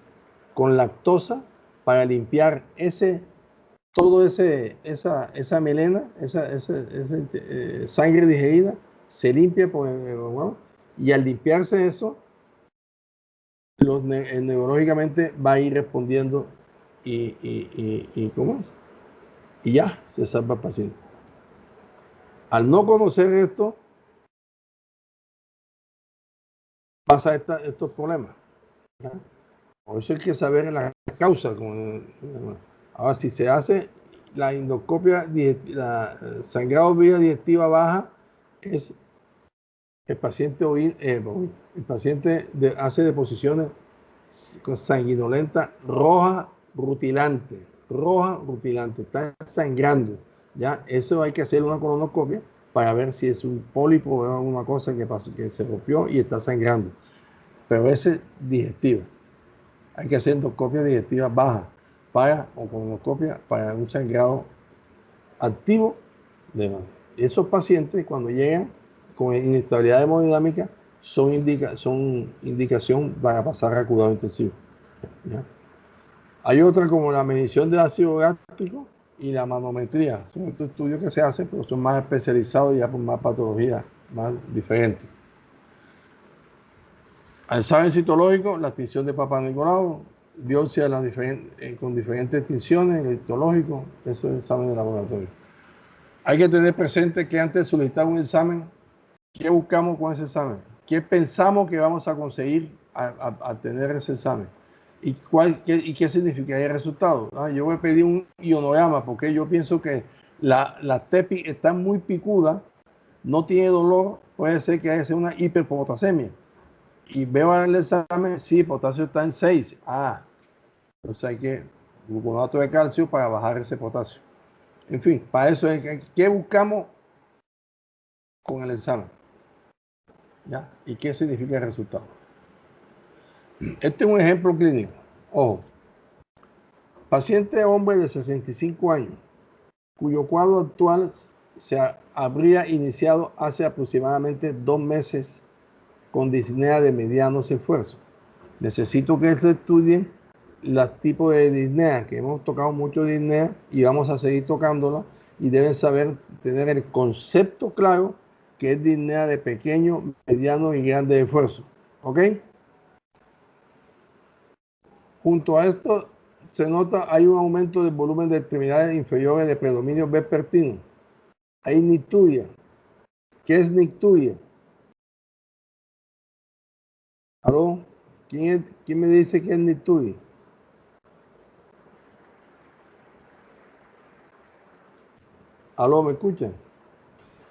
con lactosa para limpiar esa melena, esa sangre digerida, se limpia por el, y al limpiarse eso, neurológicamente va a ir respondiendo ¿cómo es? Y ya se salva el paciente. Al no conocer esto, pasa estos problemas. ¿Ya? Por eso hay que saber la causa. Ahora, si se hace la endoscopia, la sangrado vía digestiva baja, es el paciente hace deposiciones sanguinolentas roja rutilante, está sangrando. Ya, eso hay que hacer una colonoscopia para ver si es un pólipo o alguna cosa que se rompió y está sangrando. Pero ese es digestiva. Hay que hacer endoscopia digestiva baja o colonoscopia para un sangrado activo. Esos pacientes, cuando llegan con inestabilidad hemodinámica, son indicación para pasar a cuidado intensivo. ¿Ya? Hay otra como la medición de ácido gástrico y la manometría. Son estos estudios que se hacen, pero son más especializados y ya por más patologías más diferentes. Examen citológico, la tinción de Papa Nicolau, biopsia con diferentes tinciones, el histológico, eso es el examen de laboratorio. Hay que tener presente que antes de solicitar un examen, ¿qué buscamos con ese examen? ¿Qué pensamos que vamos a conseguir al tener ese examen? ¿Y qué significaría el resultado? Yo voy a pedir un ionograma porque yo pienso que la TEPI está muy picuda, no tiene dolor, puede ser que haya una hiperpotasemia. Y veo en el examen, sí, potasio está en 6. Entonces hay que gluconato de calcio para bajar ese potasio. En fin, para eso es ¿qué buscamos con el examen? ¿Ya? ¿Y qué significa el resultado? Este es un ejemplo clínico. Ojo. Paciente hombre de 65 años, cuyo cuadro actual se habría iniciado hace aproximadamente 2 meses con disnea de medianos esfuerzos. Necesito que se estudien los tipos de disnea, que hemos tocado mucho disnea y vamos a seguir tocándola, y deben saber tener el concepto claro que es disnea de pequeño, mediano y grande esfuerzo. ¿Ok? Junto a esto se nota hay un aumento del volumen de extremidades inferiores de predominio vespertino. Hay nicturia. ¿Qué es nicturia? ¿Aló? ¿Quién me dice que es nicturia? ¿Aló? ¿Me escuchan?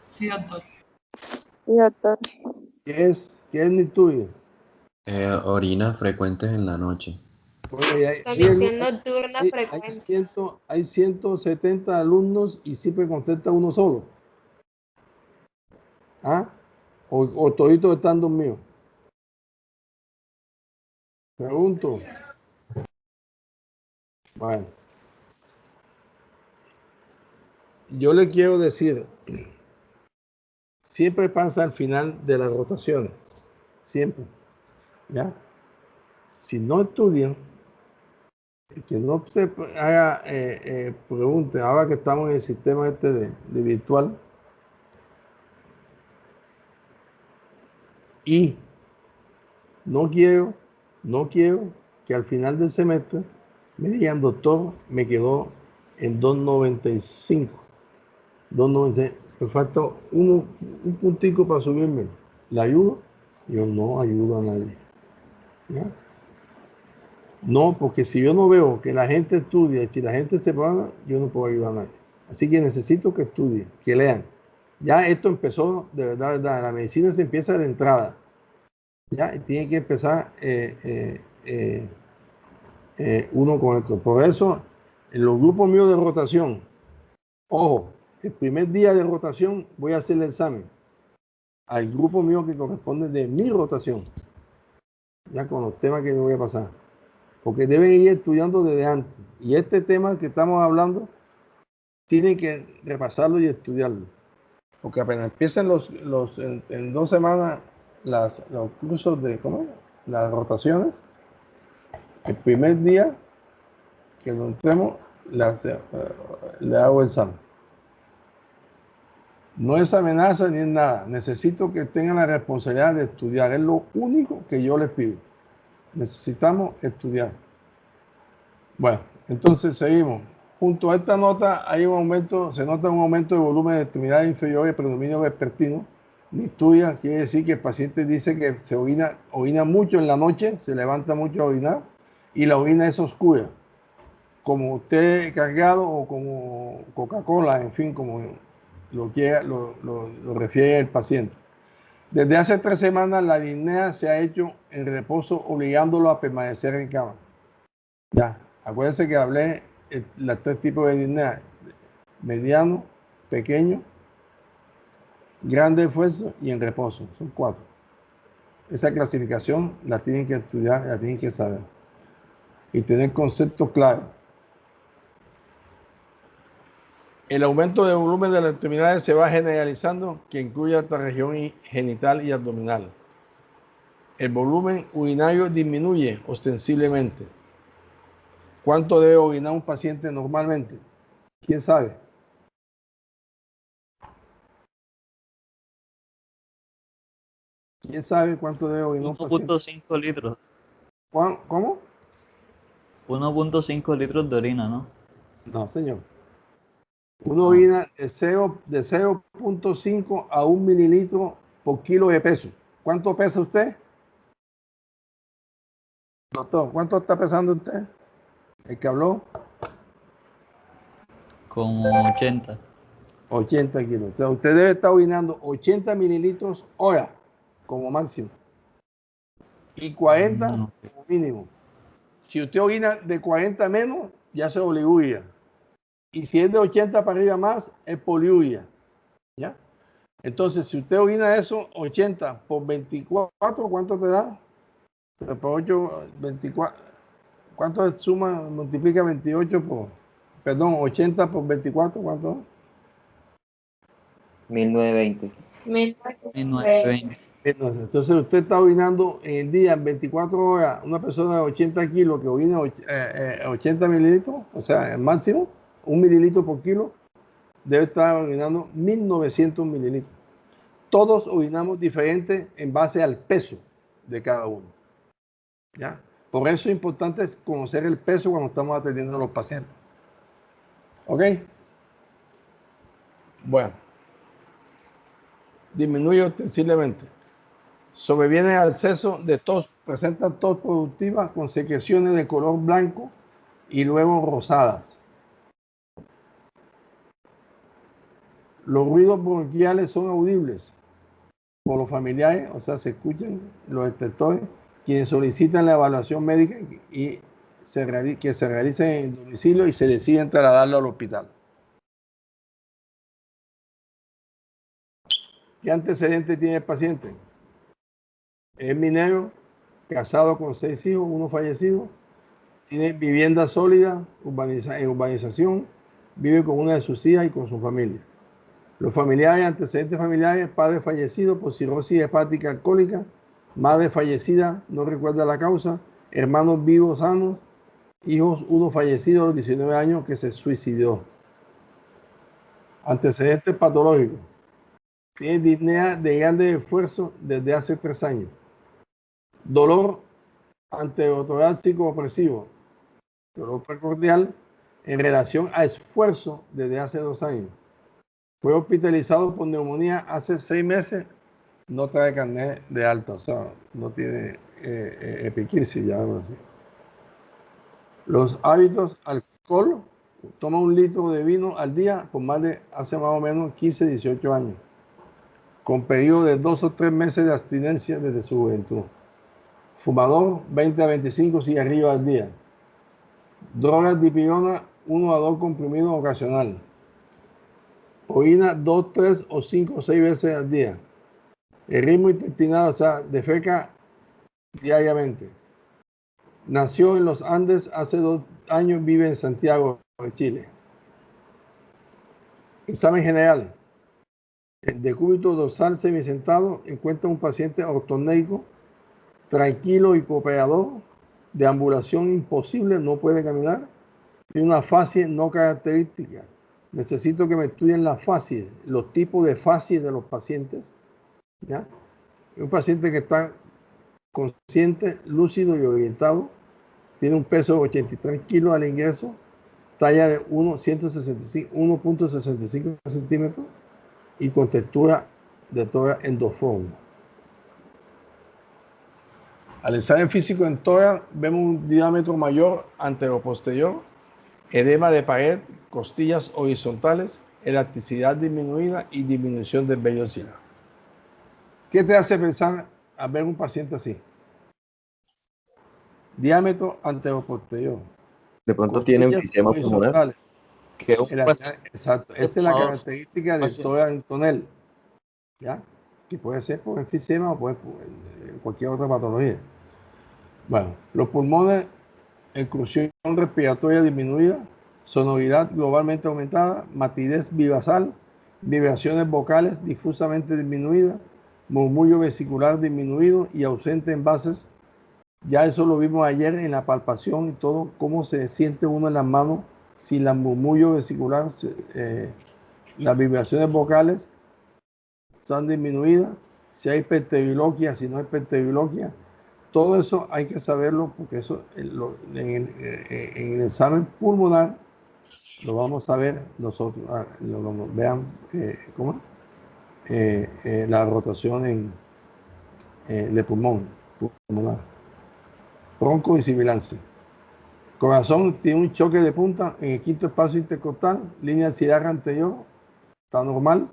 Sí, doctor. Sí, doctor. ¿Qué es nicturia? Orinas frecuentes en la noche. Bueno, Condición nocturna frecuente. hay 170 alumnos y siempre contesta uno solo. O toditos están dormidos. Pregunto. Bueno. Yo le quiero decir, siempre pasa al final de las rotaciones. Siempre. ¿Ya? Si no estudian, que no se haga pregunte, ahora que estamos en el sistema de virtual, y no quiero que al final del semestre me digan, doctor, me quedó en 2.95. Me falta un puntico para subirme. ¿Le ayudo? Yo no ayudo a nadie. ¿Ya? No, porque si yo no veo que la gente estudia y si la gente se va, yo no puedo ayudar a nadie. Así que necesito que estudien, que lean. Ya esto empezó, de verdad, la medicina se empieza de entrada. Ya, y tiene que empezar uno con esto. Por eso, en los grupos míos de rotación, ojo, el primer día de rotación voy a hacer el examen al grupo mío que corresponde de mi rotación, ya con los temas que yo voy a pasar, porque deben ir estudiando desde antes. Y este tema que estamos hablando, tienen que repasarlo y estudiarlo, porque apenas empiezan en 2 semanas los cursos de, ¿cómo? Las rotaciones, el primer día que lo entremos, le hago el examen. No es amenaza ni es nada. Necesito que tengan la responsabilidad de estudiar. Es lo único que yo les pido. Necesitamos estudiar. Bueno, entonces seguimos. Junto a esta nota hay un aumento, se nota un aumento de volumen de extremidades inferiores, predominio vespertino. Ni estudia, quiere decir que el paciente dice que se orina mucho en la noche, se levanta mucho a orinar y la orina es oscura, como té cargado o como Coca-Cola, en fin, como lo refiere el paciente. Desde hace 3 semanas la disnea se ha hecho en reposo, obligándolo a permanecer en cama. Ya, acuérdense que hablé los 3 tipos de disnea: mediano, pequeño, grande esfuerzo y en reposo. Son 4. Esa clasificación la tienen que estudiar, la tienen que saber y tener conceptos claros. El aumento de volumen de las extremidades se va generalizando, que incluye esta región genital y abdominal. El volumen urinario disminuye ostensiblemente. ¿Cuánto debe orinar un paciente normalmente? ¿Quién sabe? ¿Quién sabe cuánto debe orinar un paciente? 1.5 litros. ¿Cómo? 1.5 litros de orina, ¿no? No, señor. Uno orina de 0.5 a 1 mililitro por kilo de peso. ¿Cuánto pesa usted? Doctor, ¿cuánto está pesando usted? El que habló. Como 80. 80 kilos. Entonces, usted debe estar orinando 80 mililitros hora como máximo y 40 como mínimo. Si usted orina de 40 menos, ya se oliguria. Y si es de 80 para arriba más, es poliuria. ¿Ya? Entonces, si usted orina eso, 80 por 24, ¿cuánto te da? Por 8, 24. ¿Cuánto suma? Multiplica 28 por... Perdón, 80 por 24, ¿cuánto? 1920. 1920. Entonces usted está orinando en el día, en 24 horas, una persona de 80 kilos que orina 80 mililitros, o sea, el máximo, 1 mililitro por kilo, debe estar orinando 1900 mililitros. Todos orinamos diferente en base al peso de cada uno. ¿Ya? Por eso es importante conocer el peso cuando estamos atendiendo a los pacientes. ¿Ok? Bueno. Disminuye ostensiblemente. Sobreviene al exceso de tos, presenta tos productiva con secreciones de color blanco y luego rosadas. Los ruidos bronquiales son audibles por los familiares, o sea, se escuchan los detectores, quienes solicitan la evaluación médica y que se realice en domicilio y se deciden trasladarlo al hospital. ¿Qué antecedentes tiene el paciente? Es minero, casado con 6 hijos, 1 fallecido, tiene vivienda sólida, en urbanización, vive con una de sus hijas y con su familia. Los familiares, antecedentes familiares: padre fallecido por cirrosis hepática alcohólica, madre fallecida, no recuerda la causa, hermanos vivos sanos, hijos, 1 fallecido a los 19 años que se suicidó. Antecedentes patológicos: tiene disnea de grande esfuerzo desde hace 3 años. Dolor anterotorácico opresivo, dolor precordial en relación a esfuerzo desde hace 2 años. Fue hospitalizado por neumonía hace 6 meses no trae carnet de alta, o sea, no tiene epicrisis, ya algo así. Los hábitos: alcohol, toma 1 litro de vino al día por hace más o menos 15, 18 años, con periodo de 2 o 3 meses de abstinencia desde su juventud. Fumador, 20 a 25 cigarrillos al día. Drogas: dipirona, 1 a 2 comprimidos ocasional. Orina 2, 3 o 5 o 6 veces al día. El ritmo intestinal, o sea, defeca diariamente. Nació en los Andes, hace 2 años vive en Santiago de Chile. Examen general. El decúbito dorsal semisentado encuentra un paciente ortopnéico, tranquilo y cooperador, deambulación imposible, no puede caminar, y una fascie no característica. Necesito que me estudien las fascies, los tipos de fascies de los pacientes. ¿Ya? Un paciente que está consciente, lúcido y orientado, tiene un peso de 83 kilos al ingreso, talla de 1.65 centímetros y con textura de tórax endoforme. Al examen físico en tórax vemos un diámetro mayor anteroposterior, edema de pared, costillas horizontales, elasticidad disminuida y disminución del vello axilar. ¿Qué te hace pensar a ver un paciente así? Diámetro anteroposterior. De pronto tiene enfisema pulmonar. Exacto. Esa es la característica del tórax en tonel. ¿Ya? Que puede ser por enfisema o puede por cualquier otra patología. Bueno, los pulmones, incursión respiratoria disminuida, sonoridad globalmente aumentada, matidez vivasal, vibraciones vocales difusamente disminuidas, murmullo vesicular disminuido y ausente en bases. Ya eso lo vimos ayer en la palpación y todo, cómo se siente uno en las manos, si la murmullo vesicular, las vibraciones vocales son disminuidas, si hay hipertebiloquia, si no hay hipertebiloquia. Todo eso hay que saberlo porque eso en el examen pulmonar lo vamos a ver nosotros. Vean cómo la rotación de pulmonar. Bronco y sibilancia. Corazón tiene un choque de punta en el quinto espacio intercostal, línea axilar anterior, está normal,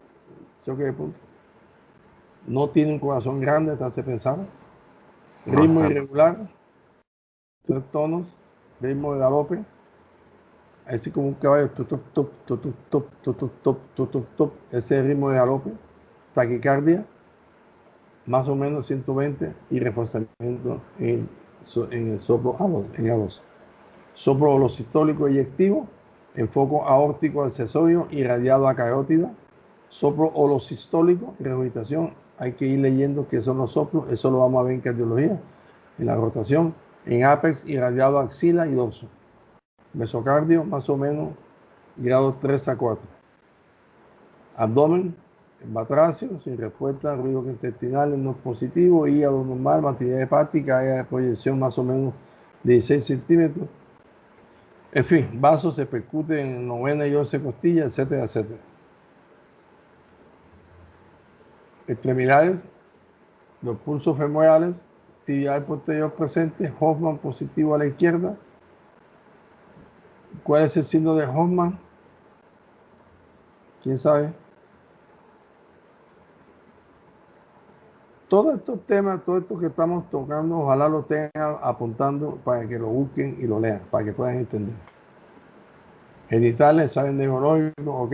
choque de punta. No tiene un corazón grande, te hace pensar. Ritmo irregular, 3 tonos, ritmo de galope, así como un caballo, ese ritmo de galope, taquicardia, más o menos 120 y reforzamiento en el soplo A2. Soplo holosistólico eyectivo, enfoco aórtico accesorio irradiado a carótida, soplo holosistólico y regurgitación. Hay que ir leyendo qué son los soplos, eso lo vamos a ver en cardiología, en la rotación, en ápex irradiado a axila y dorso. Mesocardio, más o menos, grado 3 a 4. Abdomen, batracio, sin respuesta, ruido intestinal no positivo, hígado normal, actividad hepática, área de proyección más o menos 16 centímetros. En fin, vasos se percuten en 9ª y 11 costillas, etcétera, etcétera. Extremidades, los pulsos femorales, tibial posterior presente, Hoffman positivo a la izquierda. ¿Cuál es el signo de Hoffman? ¿Quién sabe? Todos estos temas, todo esto que estamos tocando, ojalá lo tengan apuntando para que lo busquen y lo lean, para que puedan entender. Genitales, examen neurológico, ok.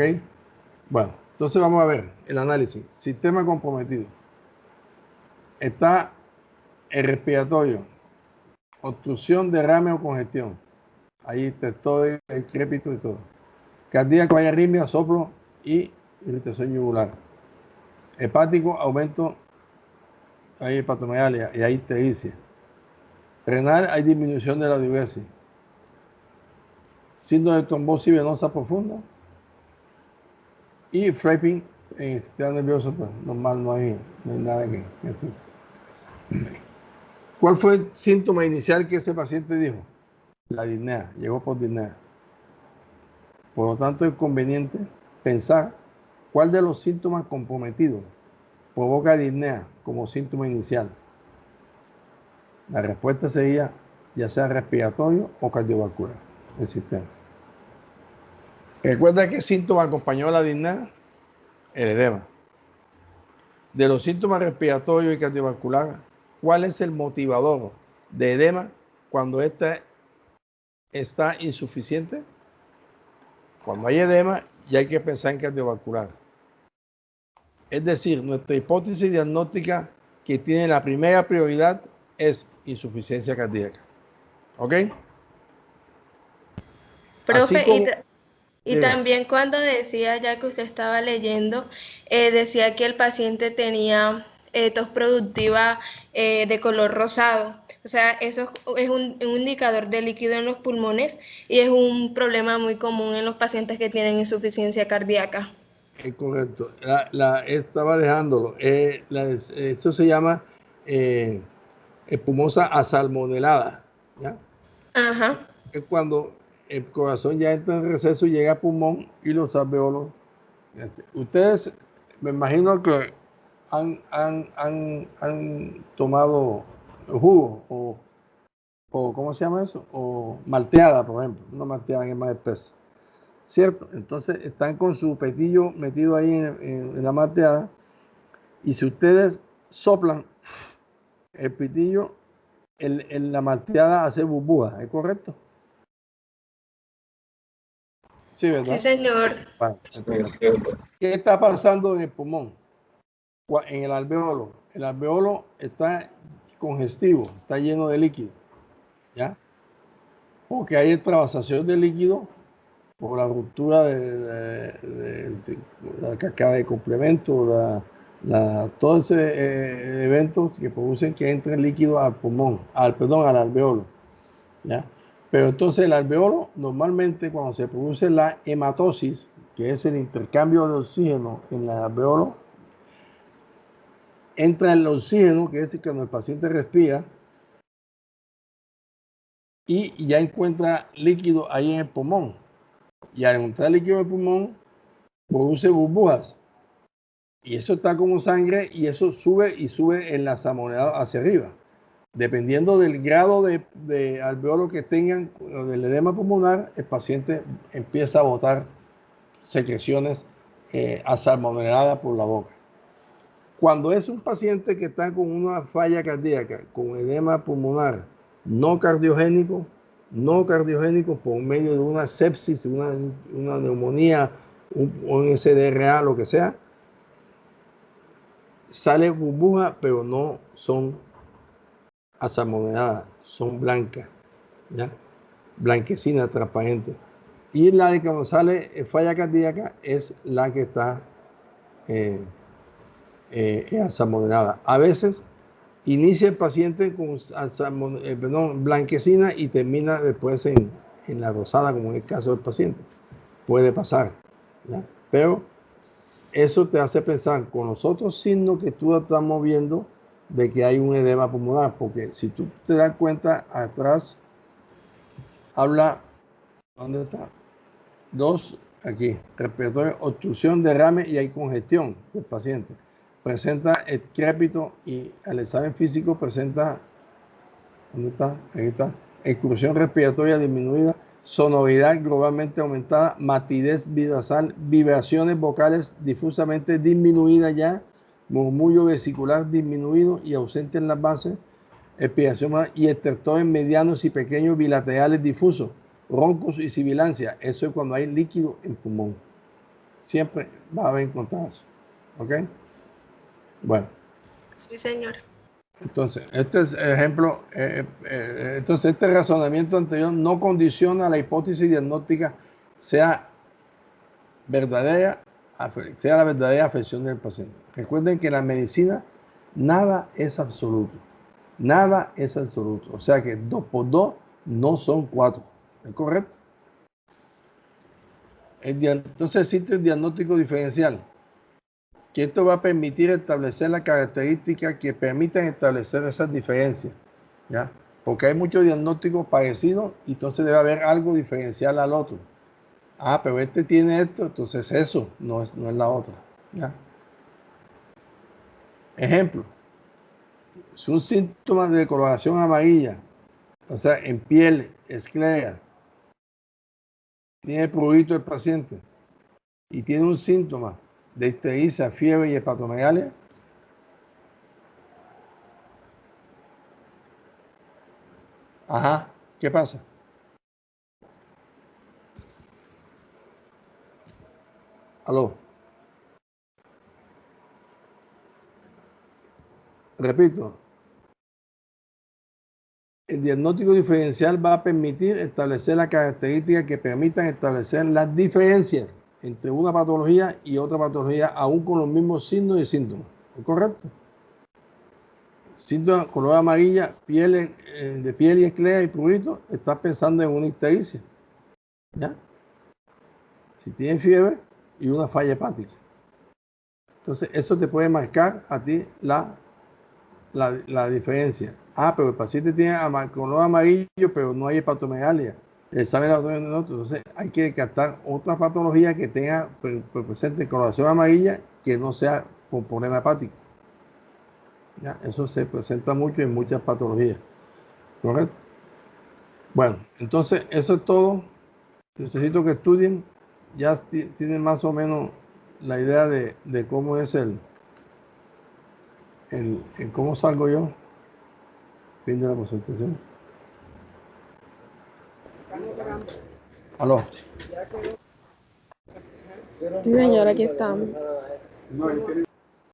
Bueno, entonces vamos a ver el análisis. Sistema comprometido. Está el respiratorio, obstrucción, derrame o congestión. Ahí está todo el crépito y todo. Cardíaco, hay arritmia, soplo y irritación yugular. Hepático, aumento, hay hepatomegalia y hay ictericia. Renal, hay disminución de la diuresis. Síndrome de trombosis venosa profunda. Y flapping en el sistema nervioso, pues, normal, no hay nada que. ¿Cuál fue el síntoma inicial que ese paciente dijo? La disnea, llegó por disnea. Por lo tanto, es conveniente pensar cuál de los síntomas comprometidos provoca disnea como síntoma inicial? La respuesta sería ya sea respiratorio o cardiovascular el sistema. Recuerda qué síntoma acompañó a la disnea, el edema. De los síntomas respiratorios y cardiovasculares, ¿cuál es el motivador de edema cuando ésta está insuficiente? Cuando hay edema, ya hay que pensar en cardiovascular. Es decir, nuestra hipótesis diagnóstica que tiene la primera prioridad es insuficiencia cardíaca. ¿Ok? Profe, como, y también cuando decía, ya que usted estaba leyendo, decía que el paciente tenía tos productiva de color rosado. O sea, eso es un indicador de líquido en los pulmones y es un problema muy común en los pacientes que tienen insuficiencia cardíaca. Es correcto. Estaba dejándolo. Eso se llama espumosa asalmonelada. ¿Ya? Ajá. Es cuando el corazón ya entra en receso y llega al pulmón y los alveolos. Ustedes, me imagino que han tomado jugo o ¿cómo se llama eso? O malteada, por ejemplo. Una malteada que es más espesa. ¿Cierto? Entonces están con su petillo metido ahí en la malteada y si ustedes soplan el pitillo, la malteada hace burbujas, ¿es correcto? Sí, ¿verdad? Sí, señor. Bueno, ¿qué está pasando en el pulmón? En el alveolo. El alveolo está congestivo, está lleno de líquido, ¿ya? Porque hay extravasación de líquido por la ruptura de la cascada de complemento, todos esos eventos que producen que entre líquido al pulmón, al alveolo, ¿ya? Pero entonces el alveolo, normalmente cuando se produce la hematosis, que es el intercambio de oxígeno en el alveolo, entra el oxígeno, que es cuando el paciente respira, y ya encuentra líquido ahí en el pulmón. Y al encontrar líquido en el pulmón, produce burbujas. Y eso está como sangre y eso sube y sube en la salmonela hacia arriba. Dependiendo del grado de alveolo que tengan o del edema pulmonar, el paciente empieza a botar secreciones asalmoneladas por la boca. Cuando es un paciente que está con una falla cardíaca, con edema pulmonar no cardiogénico por medio de una sepsis, una neumonía, un SDRA, lo que sea, sale burbuja, pero no son asalmoneadas, son blancas, ¿ya? Blanquecina, transparente. Y la de cuando sale falla cardíaca es la que está asalmonelada. A veces inicia el paciente con blanquecina y termina después en la rosada, como en el caso del paciente. Puede pasar, ¿ya? Pero eso te hace pensar con los otros signos que tú estás viendo de que hay un edema pulmonar, porque si tú te das cuenta, atrás habla, ¿dónde está? Dos, aquí, respiratorio, obstrucción, derrame y hay congestión del paciente. Presenta el crépito y al examen físico presenta, ¿dónde está? Ahí está, excursión respiratoria disminuida, sonoridad globalmente aumentada, matidez binasal, vibraciones vocales difusamente disminuidas ya, murmullo vesicular disminuido y ausente en las bases, expiración y estertores medianos y pequeños bilaterales difusos, roncos y sibilancia. Eso es cuando hay líquido en pulmón. Siempre va a haber encontrado eso. ¿Ok? Bueno. Sí, señor. Entonces, este es ejemplo, entonces este razonamiento anterior no condiciona la hipótesis diagnóstica sea la verdadera afección del paciente. Recuerden que en la medicina nada es absoluto. Nada es absoluto. O sea que 2 por 2 no son 4. ¿Es correcto? Entonces existe el diagnóstico diferencial, que esto va a permitir establecer las características que permitan establecer esas diferencias, ¿ya? Porque hay muchos diagnósticos parecidos y entonces debe haber algo diferencial al otro. Ah, pero este tiene esto, entonces eso no es la otra, ¿ya? Ejemplo, si un síntoma de coloración amarilla, o sea, en piel, esclera, tiene prurito el paciente y tiene un síntoma de ictericia, fiebre y hepatomegalia, ajá, ¿qué pasa? Aló. Repito, el diagnóstico diferencial va a permitir establecer las características que permitan establecer las diferencias entre una patología y otra patología, aún con los mismos signos y síntomas. ¿Es correcto? Síntoma color amarilla, de piel y esclera y prurito, estás pensando en una ictericia. ¿Ya? Si tienes fiebre y una falla hepática. Entonces, eso te puede marcar a ti la diferencia. Ah, pero el paciente tiene color amarillo, pero no hay hepatomegalia. El examen laboratorio no, entonces hay que captar otra patología que tenga presente coloración amarilla que no sea por problema hepático. ¿Ya? Eso se presenta mucho en muchas patologías. ¿Correcto? Bueno, entonces eso es todo. Necesito que estudien. Ya tienen más o menos la idea de cómo es el cómo salgo yo. Fin de la presentación. Aló. Sí, señor, aquí estamos.